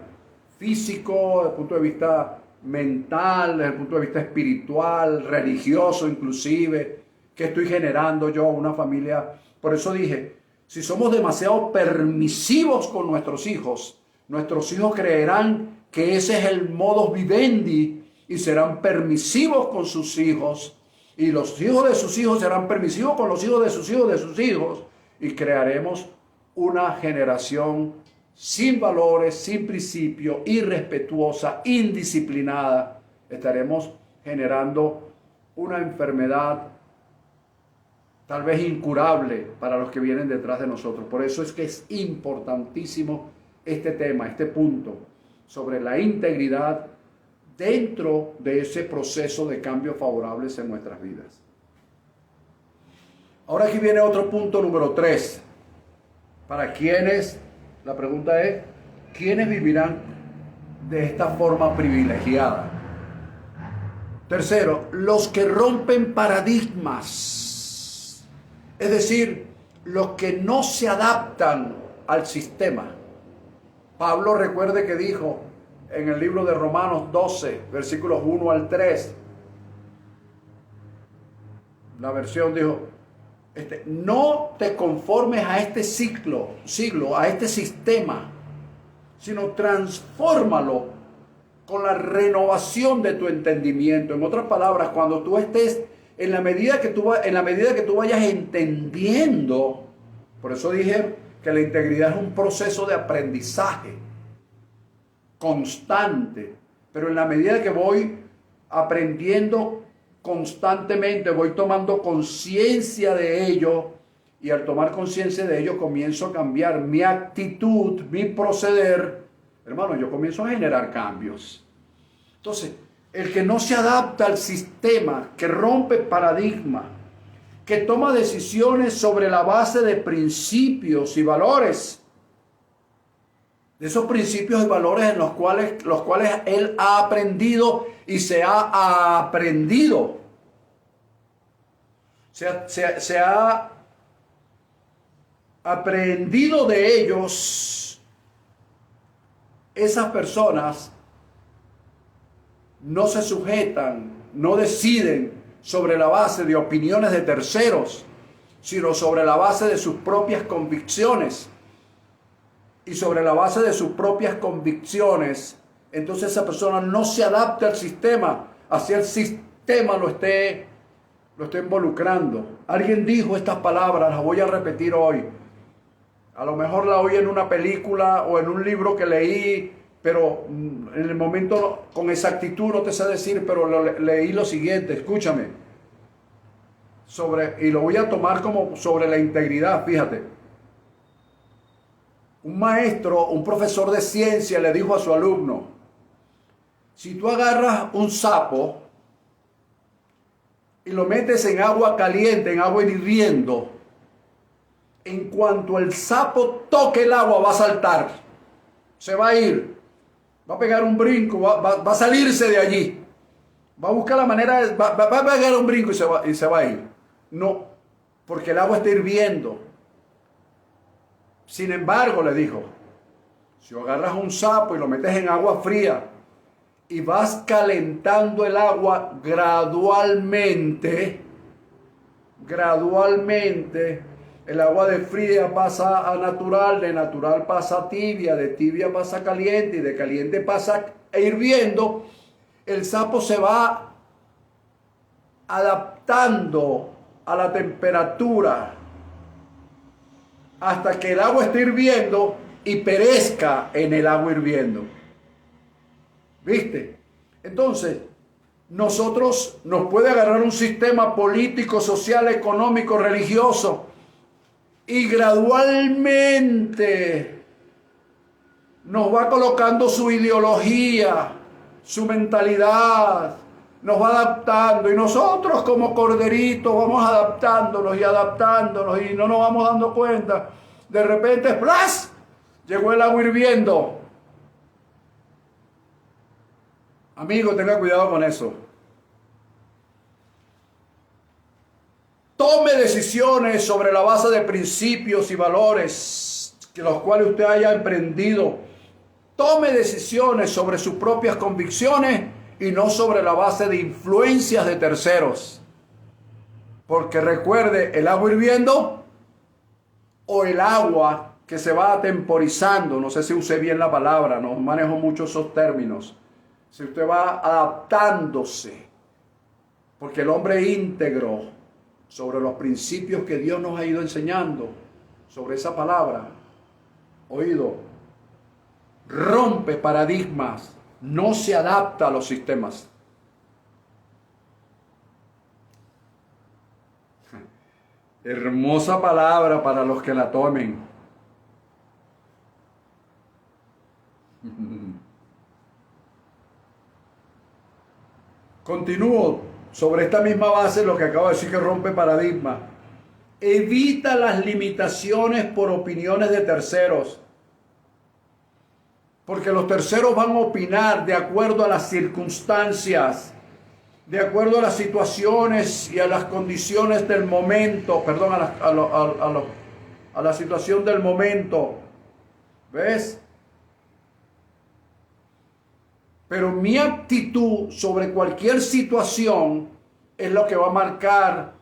físico, desde el punto de vista mental, desde el punto de vista espiritual, religioso inclusive. ¿Qué estoy generando yo a una familia? Por eso dije, si somos demasiado permisivos con nuestros hijos creerán que ese es el modus vivendi y serán permisivos con sus hijos, y los hijos de sus hijos serán permisivos con los hijos de sus hijos, y crearemos una generación sin valores, sin principio, irrespetuosa, indisciplinada. Estaremos generando una enfermedad tal vez incurable para los que vienen detrás de nosotros. Por eso es que es importantísimo este tema, este punto sobre la integridad dentro de ese proceso de cambios favorables en nuestras vidas. Ahora aquí viene otro punto número 3. Para quienes, la pregunta es, ¿quiénes vivirán de esta forma privilegiada? Tercero, los que rompen paradigmas. Es decir, los que no se adaptan al sistema. Pablo, recuerde que dijo en el libro de Romanos 12, versículos 1 al 3, la versión dijo, no te conformes a este siglo, a este sistema, sino transfórmalo con la renovación de tu entendimiento. En otras palabras, cuando tú estés en la medida que tú vayas entendiendo, por eso dije que la integridad es un proceso de aprendizaje constante, pero en la medida que voy aprendiendo constantemente, voy tomando conciencia de ello, y al tomar conciencia de ello comienzo a cambiar mi actitud, mi proceder. Hermano, yo comienzo a generar cambios. Entonces, el que no se adapta al sistema, que rompe paradigma, que toma decisiones sobre la base de principios y valores, de esos principios y valores en los cuales él ha aprendido y se ha aprendido, se ha aprendido de ellos. Esas personas no se sujetan, no deciden sobre la base de opiniones de terceros, sino sobre la base de sus propias convicciones. Y sobre la base de sus propias convicciones, entonces esa persona no se adapta al sistema, así el sistema lo esté involucrando. Alguien dijo estas palabras, las voy a repetir hoy. A lo mejor la oí en una película o en un libro que leí, pero en el momento con exactitud no te sé decir, pero leí lo siguiente, escúchame. Y lo voy a tomar como sobre la integridad, fíjate. Un maestro, un profesor de ciencia le dijo a su alumno, si tú agarras un sapo y lo metes en agua caliente, en agua hirviendo, en cuanto el sapo toque el agua va a saltar, se va a ir. Va a pegar un brinco, va a salirse de allí. Va a buscar la manera, va a pegar un brinco y se va a ir. No, porque el agua está hirviendo. Sin embargo, le dijo, si agarras un sapo y lo metes en agua fría y vas calentando el agua gradualmente, el agua de fría pasa a natural, de natural pasa a tibia, de tibia pasa a caliente y de caliente pasa a hirviendo, el sapo se va adaptando a la temperatura hasta que el agua esté hirviendo y perezca en el agua hirviendo. ¿Viste? Entonces, nos puede agarrar un sistema político, social, económico, religioso y gradualmente nos va colocando su ideología, su mentalidad, nos va adaptando y nosotros como corderitos vamos adaptándonos y no nos vamos dando cuenta. De repente, ¡plas!, llegó el agua hirviendo. Amigo, tenga cuidado con eso. Tome decisiones sobre la base de principios y valores que los cuales usted haya emprendido. Tome decisiones sobre sus propias convicciones y no sobre la base de influencias de terceros. Porque recuerde, el agua hirviendo o el agua que se va atemporizando, no sé si usé bien la palabra, no manejo mucho esos términos. Si usted va adaptándose, porque el hombre íntegro, sobre los principios que Dios nos ha ido enseñando, sobre esa palabra, oído, rompe paradigmas, no se adapta a los sistemas. Hermosa palabra para los que la tomen. Continúo sobre esta misma base, lo que acabo de decir que rompe paradigma. Evita las limitaciones por opiniones de terceros. Porque los terceros van a opinar de acuerdo a las circunstancias, de acuerdo a las situaciones y a las condiciones del momento, perdón, a la situación del momento. ¿Ves? Pero mi actitud sobre cualquier situación es lo que va a marcar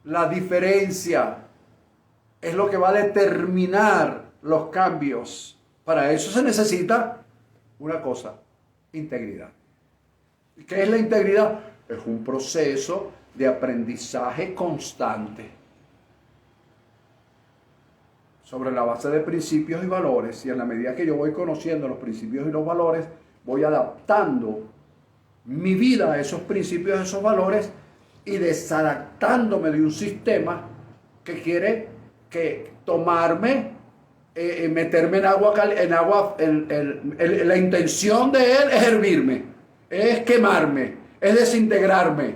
la diferencia, es lo que va a determinar los cambios. Para eso se necesita una cosa, integridad. ¿Y qué es la integridad? Es un proceso de aprendizaje constante sobre la base de principios y valores, y en la medida que yo voy conociendo los principios y los valores, voy adaptando mi vida a esos principios, a esos valores, y desadaptándome de un sistema que quiere meterme en agua, la intención de él es hervirme, es quemarme, es desintegrarme.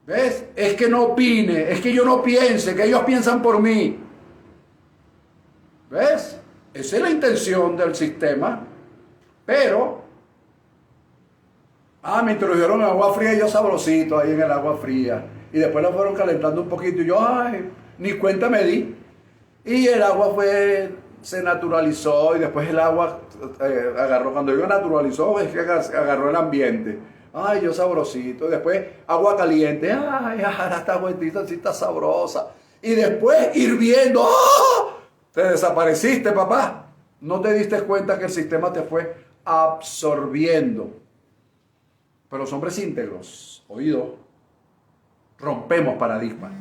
¿Ves? Es que no opine, es que yo no piense, que ellos piensan por mí. ¿Ves? Esa es la intención del sistema. Pero, me introdujeron en agua fría y yo sabrosito ahí en el agua fría. Y después la fueron calentando un poquito y yo, ni cuenta me di. Y el agua se naturalizó y después el agua agarró, cuando yo naturalizó, es que agarró el ambiente. Yo sabrosito. Y después agua caliente. Ahora está buenita, sí está sabrosa. Y después hirviendo. Te desapareciste, papá. No te diste cuenta que el sistema te fue absorbiendo. Pero los hombres íntegros, oído, rompemos paradigmas.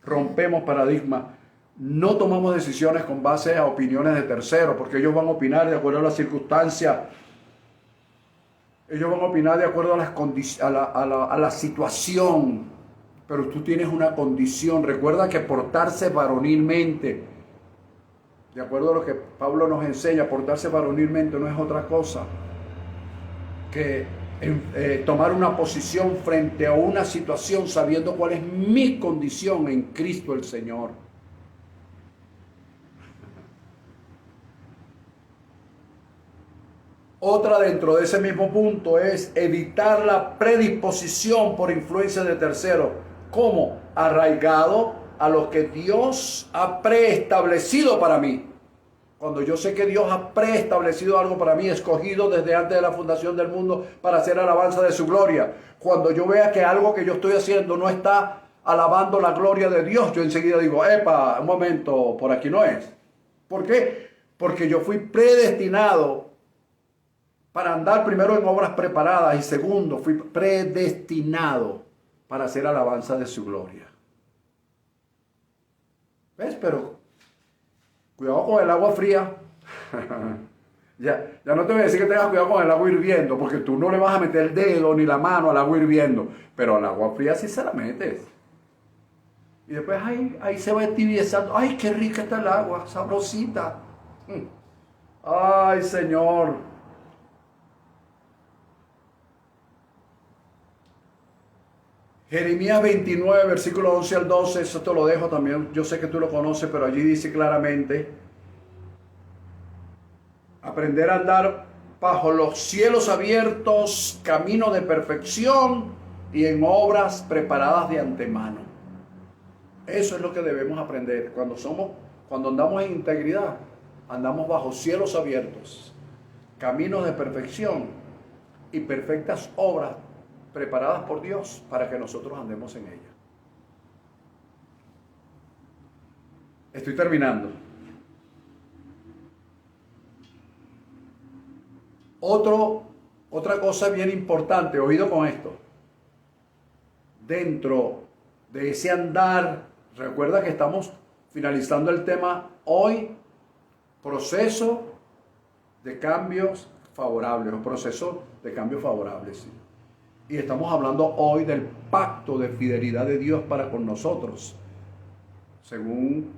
Rompemos paradigmas. No tomamos decisiones con base a opiniones de terceros, porque ellos van a opinar de acuerdo a las circunstancias. Ellos van a opinar de acuerdo a la situación. Pero tú tienes una condición. Recuerda que portarse varonilmente, de acuerdo a lo que Pablo nos enseña, portarse varonilmente no es otra cosa que tomar una posición frente a una situación sabiendo cuál es mi condición en Cristo el Señor. Otra dentro de ese mismo punto es evitar la predisposición por influencia de terceros. ¿Cómo? Arraigado a lo que Dios ha preestablecido para mí. Cuando yo sé que Dios ha preestablecido algo para mí, escogido desde antes de la fundación del mundo para hacer alabanza de su gloria. Cuando yo vea que algo que yo estoy haciendo no está alabando la gloria de Dios, yo enseguida digo, epa, un momento, por aquí no es. ¿Por qué? Porque yo fui predestinado para andar primero en obras preparadas y segundo, fui predestinado para hacer alabanza de su gloria. ¿Ves? Pero cuidado con el agua fría. ya no te voy a decir que tengas cuidado con el agua hirviendo, porque tú no le vas a meter el dedo ni la mano al agua hirviendo, pero al agua fría sí se la metes. Y después ahí se va entibiezando. ¡Ay, qué rica está el agua! Sabrosita. ¡Ay, Señor! Jeremías 29, versículo 11 al 12, eso te lo dejo también. Yo sé que tú lo conoces, pero allí dice claramente: aprender a andar bajo los cielos abiertos, camino de perfección y en obras preparadas de antemano. Eso es lo que debemos aprender. Cuando andamos en integridad, andamos bajo cielos abiertos, caminos de perfección y perfectas obras preparadas por Dios para que nosotros andemos en ella. Estoy terminando. Otra cosa bien importante, oído con esto. Dentro de ese andar, recuerda que estamos finalizando el tema hoy, proceso de cambios favorables, un proceso de cambios favorables, ¿sí? Y estamos hablando hoy del pacto de fidelidad de Dios para con nosotros, según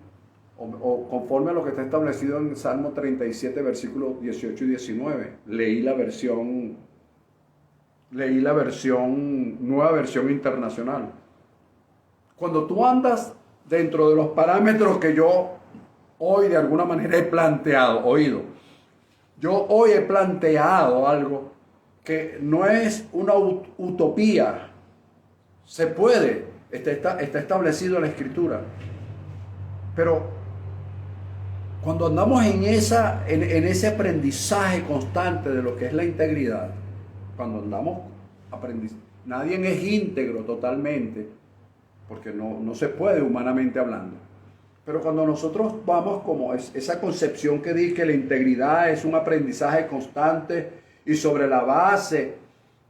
o conforme a lo que está establecido en Salmo 37, versículos 18 y 19. Leí la nueva versión internacional. Cuando tú andas dentro de los parámetros que yo hoy de alguna manera he planteado, yo hoy he planteado algo que no es una utopía, se puede, está establecido en la Escritura, pero cuando andamos en ese aprendizaje constante de lo que es la integridad, cuando andamos aprendiendo, nadie es íntegro totalmente, porque no se puede humanamente hablando, pero cuando nosotros vamos como esa concepción que dice que la integridad es un aprendizaje constante, y sobre la base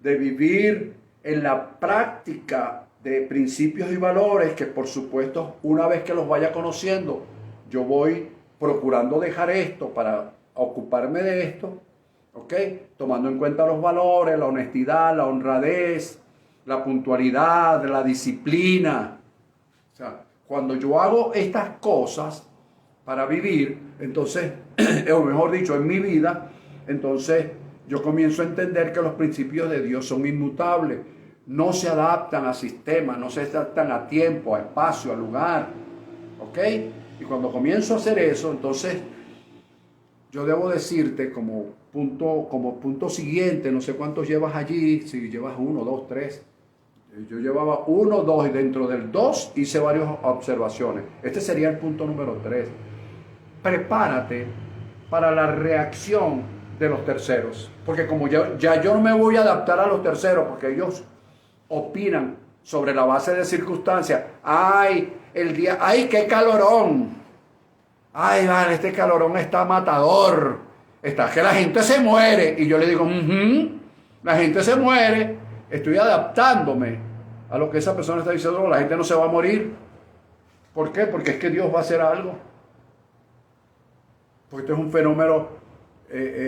de vivir en la práctica de principios y valores que, por supuesto, una vez que los vaya conociendo, yo voy procurando dejar esto para ocuparme de esto, ¿ok? Tomando en cuenta los valores, la honestidad, la honradez, la puntualidad, la disciplina. O sea, cuando yo hago estas cosas para vivir, entonces, o mejor dicho, en mi vida, entonces yo comienzo a entender que los principios de Dios son inmutables, no se adaptan a sistemas, no se adaptan a tiempo, a espacio, a lugar, ¿ok? Y cuando comienzo a hacer eso, entonces yo debo decirte como punto siguiente, no sé cuántos llevas allí, si llevas 1, 2, 3, yo llevaba 1, 2 y dentro del 2 hice varias observaciones. Este sería el punto número 3. Prepárate para la reacción de los terceros, porque como ya yo no me voy a adaptar a los terceros, porque ellos opinan sobre la base de circunstancias. Ay, qué calorón, ay, vale, este calorón está matador, está que la gente se muere, y yo le digo, la gente se muere, estoy adaptándome a lo que esa persona está diciendo, la gente no se va a morir. ¿Por qué? Porque es que Dios va a hacer algo, porque esto es un fenómeno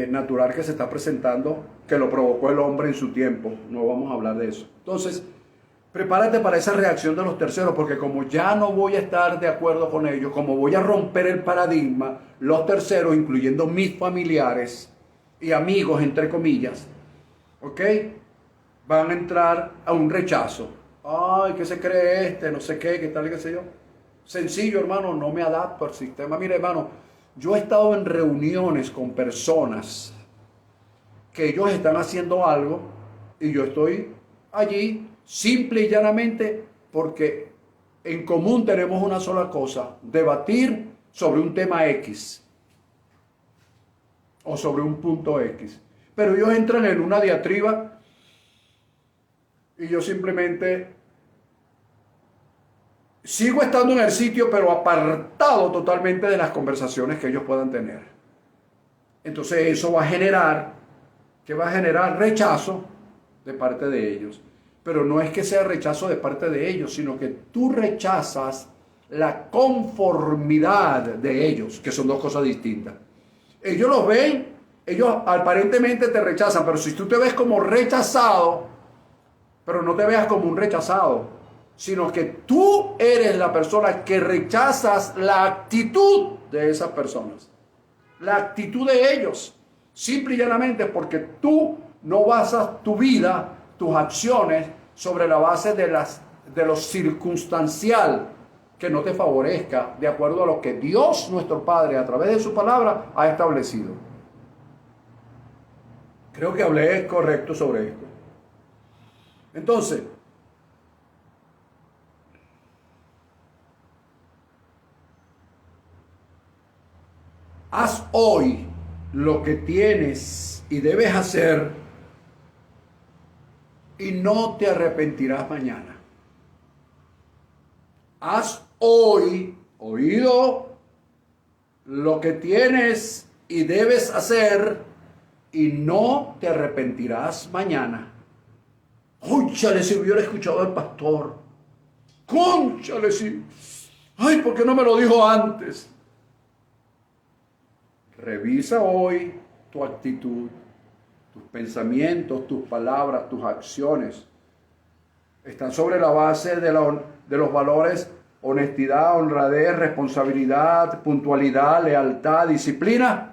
natural que se está presentando, que lo provocó el hombre en su tiempo. No vamos a hablar de eso. Entonces, prepárate para esa reacción de los terceros, porque como ya no voy a estar de acuerdo con ellos, como voy a romper el paradigma, los terceros, incluyendo mis familiares y amigos, entre comillas, ¿ok? Van a entrar a un rechazo. Ay, ¿qué se cree este? No sé qué tal, qué sé yo. Sencillo, hermano, no me adapto al sistema. Mire, hermano, yo he estado en reuniones con personas que ellos están haciendo algo y yo estoy allí simple y llanamente porque en común tenemos una sola cosa: debatir sobre un tema X o sobre un punto X. Pero ellos entran en una diatriba y yo simplemente sigo estando en el sitio, pero apartado totalmente de las conversaciones que ellos puedan tener. Entonces eso va a generar, ¿qué va a generar? Rechazo de parte de ellos. Pero no es que sea rechazo de parte de ellos, sino que tú rechazas la conformidad de ellos, que son dos cosas distintas. Ellos los ven, ellos aparentemente te rechazan, pero si tú te ves como rechazado, pero no te veas como un rechazado, sino que tú eres la persona que rechazas la actitud de esas personas, la actitud de ellos, simple y llanamente porque tú no basas tu vida, tus acciones, sobre la base de lo circunstancial que no te favorezca, de acuerdo a lo que Dios, nuestro Padre, a través de su palabra, ha establecido. Creo que hablé correcto sobre esto. Entonces, haz hoy lo que tienes y debes hacer y no te arrepentirás mañana. Haz hoy, oído, lo que tienes y debes hacer y no te arrepentirás mañana. Cónchale, si hubiera escuchado al pastor. Cónchale, si. Ay, ¿por qué no me lo dijo antes? Revisa hoy tu actitud, tus pensamientos, tus palabras, tus acciones. Están sobre la base de los valores honestidad, honradez, responsabilidad, puntualidad, lealtad, disciplina.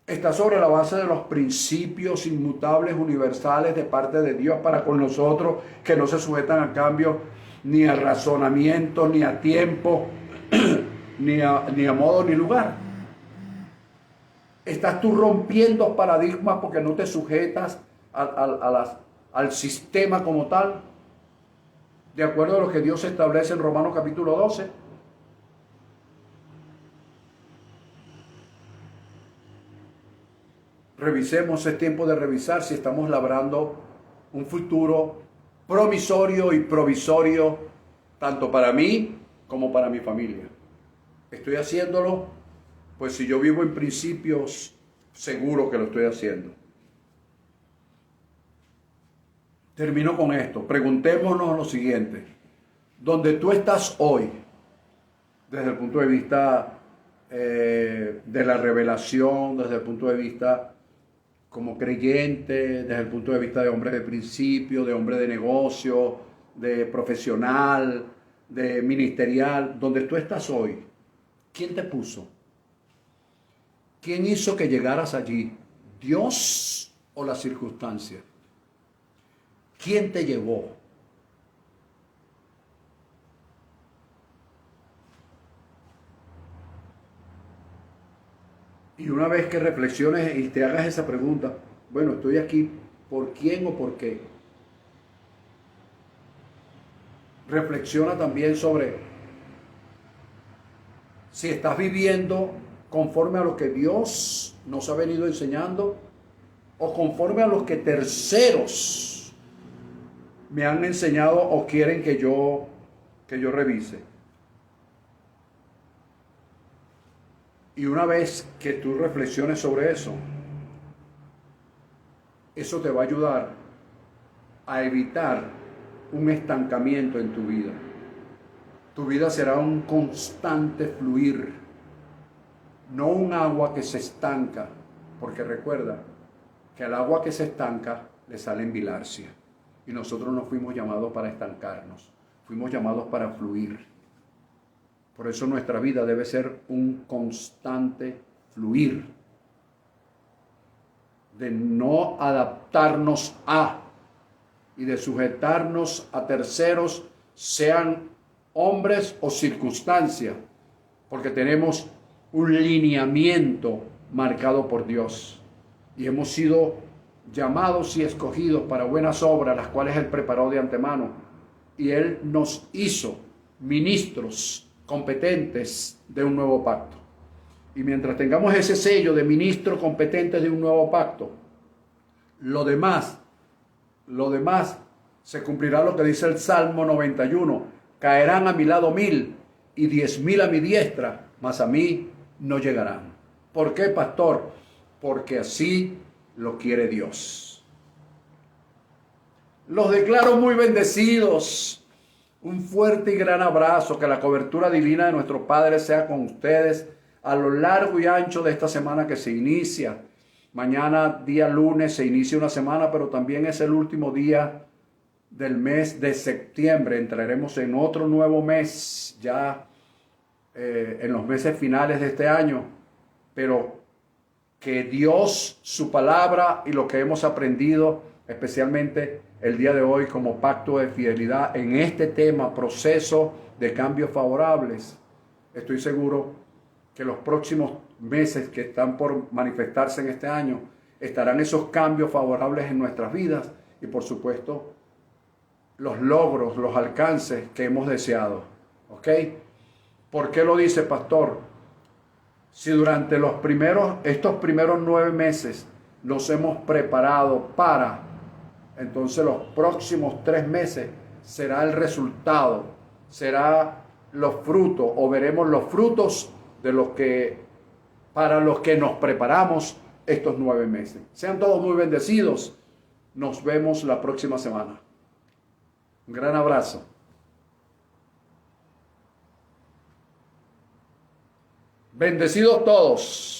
Está sobre la base de los principios inmutables universales de parte de Dios para con nosotros, que no se sujetan a cambios ni a razonamiento, ni a tiempo, ni a modo, ni lugar. Estás tú rompiendo paradigmas porque no te sujetas al sistema como tal, de acuerdo a lo que Dios establece en Romanos capítulo 12. Revisemos, es tiempo de revisar si estamos labrando un futuro promisorio y provisorio, tanto para mí como para mi familia. ¿Estoy haciéndolo? Pues si yo vivo en principios, seguro que lo estoy haciendo. Termino con esto. Preguntémonos lo siguiente. ¿Dónde tú estás hoy, desde el punto de vista de la revelación, desde el punto de vista como creyente, desde el punto de vista de hombre de principio, de hombre de negocio, de profesional, de ministerial, donde tú estás hoy? ¿Quién te puso? ¿Quién hizo que llegaras allí? ¿Dios o la circunstancia? ¿Quién te llevó? Y una vez que reflexiones y te hagas esa pregunta, bueno, estoy aquí, ¿por quién o por qué? Reflexiona también sobre si estás viviendo conforme a lo que Dios nos ha venido enseñando o conforme a lo que terceros me han enseñado o quieren que yo revise. Y una vez que tú reflexiones sobre eso, eso te va a ayudar a evitar un estancamiento en tu vida. Tu vida será un constante fluir, no un agua que se estanca, porque recuerda que al agua que se estanca le salen bilharcia. Y nosotros no fuimos llamados para estancarnos, fuimos llamados para fluir. Por eso nuestra vida debe ser un constante fluir, de no adaptarnos a y de sujetarnos a terceros, sean hombres o circunstancias, porque tenemos un lineamiento marcado por Dios. y hemos sido llamados y escogidos para buenas obras, las cuales Él preparó de antemano. Y Él nos hizo ministros competentes de un nuevo pacto. Y mientras tengamos ese sello de ministros competentes de un nuevo pacto, lo demás se cumplirá lo que dice el Salmo 91. Caerán a mi lado 1000 y 10.000 a mi diestra, mas a mí no llegarán. ¿Por qué, pastor? Porque así lo quiere Dios. Los declaro muy bendecidos. Un fuerte y gran abrazo. Que la cobertura divina de nuestro Padre sea con ustedes a lo largo y ancho de esta semana que se inicia. Mañana, día lunes, se inicia una semana, pero también es el último día del mes de septiembre. Entraremos en otro nuevo mes ya en los meses finales de este año. Pero que Dios, su palabra y lo que hemos aprendido, especialmente el día de hoy como pacto de fidelidad en este tema, proceso de cambios favorables, estoy seguro que los próximos meses que están por manifestarse en este año, estarán esos cambios favorables en nuestras vidas y por supuesto los logros, los alcances que hemos deseado. ¿Ok? ¿Por qué lo dice, pastor? Si durante estos primeros 9 meses nos hemos preparado para, entonces los próximos 3 meses será el resultado, será los frutos o veremos los frutos de para los que nos preparamos estos 9 meses. Sean todos muy bendecidos. Nos vemos la próxima semana. Un gran abrazo. Bendecidos todos.